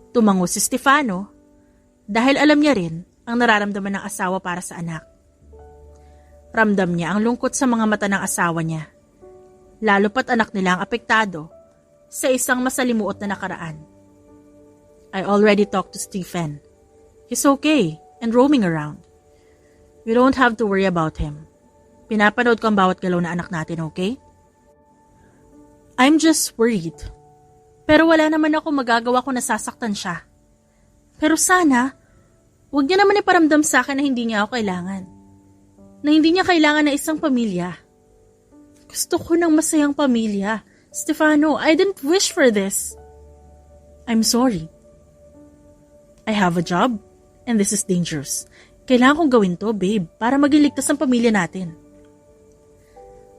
Tumango si Stefano dahil alam niya rin ang nararamdaman ng asawa para sa anak. Ramdam niya ang lungkot sa mga mata ng asawa niya, lalo pat anak nila ang apektado sa isang masalimuot na nakaraan. I already talked to Stephen. He's okay and roaming around. You don't have to worry about him. Pinapanood ko ang bawat galaw na anak natin, okay? I'm just worried. Pero wala naman ako magagawa kung nasasaktan siya. Pero sana, huwag niya naman iparamdam sa akin na hindi niya ako kailangan. Na hindi niya kailangan na isang pamilya. Gusto ko ng masayang pamilya. Stefano, I didn't wish for this. I'm sorry. I have a job, and this is dangerous. Kailangan kong gawin to, babe, para maging ligtas ang pamilya natin.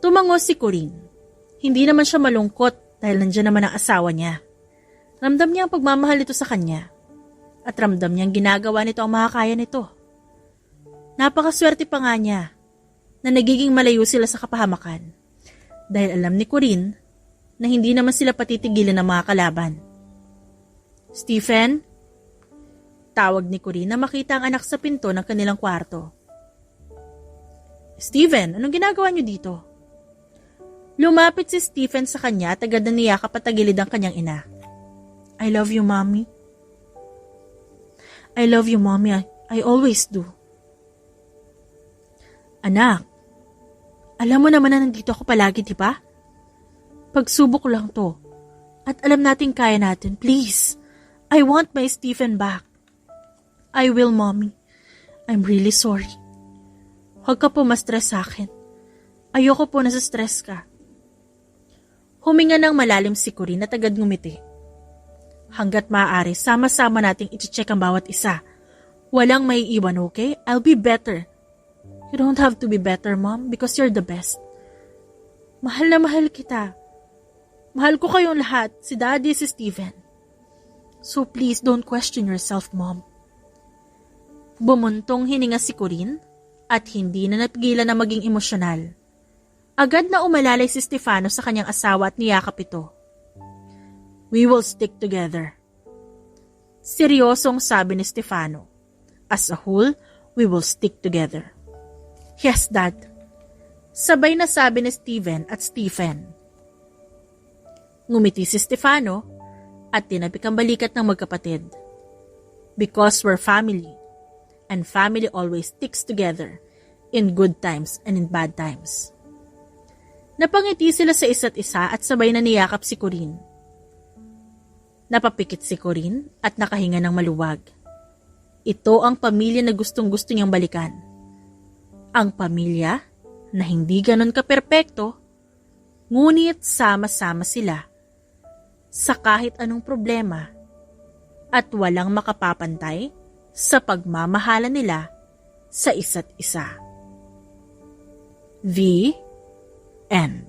Tumango si Corinne. Hindi naman siya malungkot dahil nandiyan naman ang asawa niya. Ramdam niya ang pagmamahal nito sa kanya. At ramdam niyang ginagawa nito ang makakaya nito. Napakaswerte pa nga niya na nagiging malayo sila sa kapahamakan. Dahil alam ni Corinne na hindi naman sila patitigilan ng mga kalaban. Stephen? Tawag ni Corinne na makita ang anak sa pinto ng kanilang kwarto. Stephen, anong ginagawa niyo dito? Lumapit si Stephen sa kanya at agad na niyakap at tagilid ang kanyang ina. I love you, Mommy. I love you, Mommy. I always do. Anak, alam mo naman na nandito ako palagi, di ba? Pagsubok lang to. At alam natin kaya natin. Please, I want my Stephen back. I will, Mommy. I'm really sorry. Huwag ka po ma-stress sa akin. Ayoko po nasa-stress ka. Huminga ng malalim si Corinne at agad ngumiti. Hanggat maaari, sama-sama nating i-check ang bawat isa. Walang may iwan, okay? I'll be better. You don't have to be better, Mom, because you're the best. Mahal na mahal kita. Mahal ko kayong lahat, si Daddy, si Steven. So please don't question yourself, Mom. Bumuntong hininga si Corinne at hindi na napigilan na maging emosyonal. Agad na umalalay si Stefano sa kanyang asawa at niyakap ito. We will stick together. Seryosong sabi ni Stefano. As a whole, we will stick together. Yes, Dad. Sabay na sabi ni Steven at Stephen. Ngumiti si Stefano at tinapik ang balikat ng magkapatid. Because we're family. And family always sticks together in good times and in bad times. Napangiti sila sa isa't isa at sabay na niyakap si Corinne. Napapikit si Corinne at nakahinga ng maluwag. Ito ang pamilya na gustong-gusto niyang balikan. Ang pamilya na hindi ganon kaperpekto, ngunit sama-sama sila sa kahit anong problema at walang makapapantay sa pagmamahala nila sa isa't isa. The end.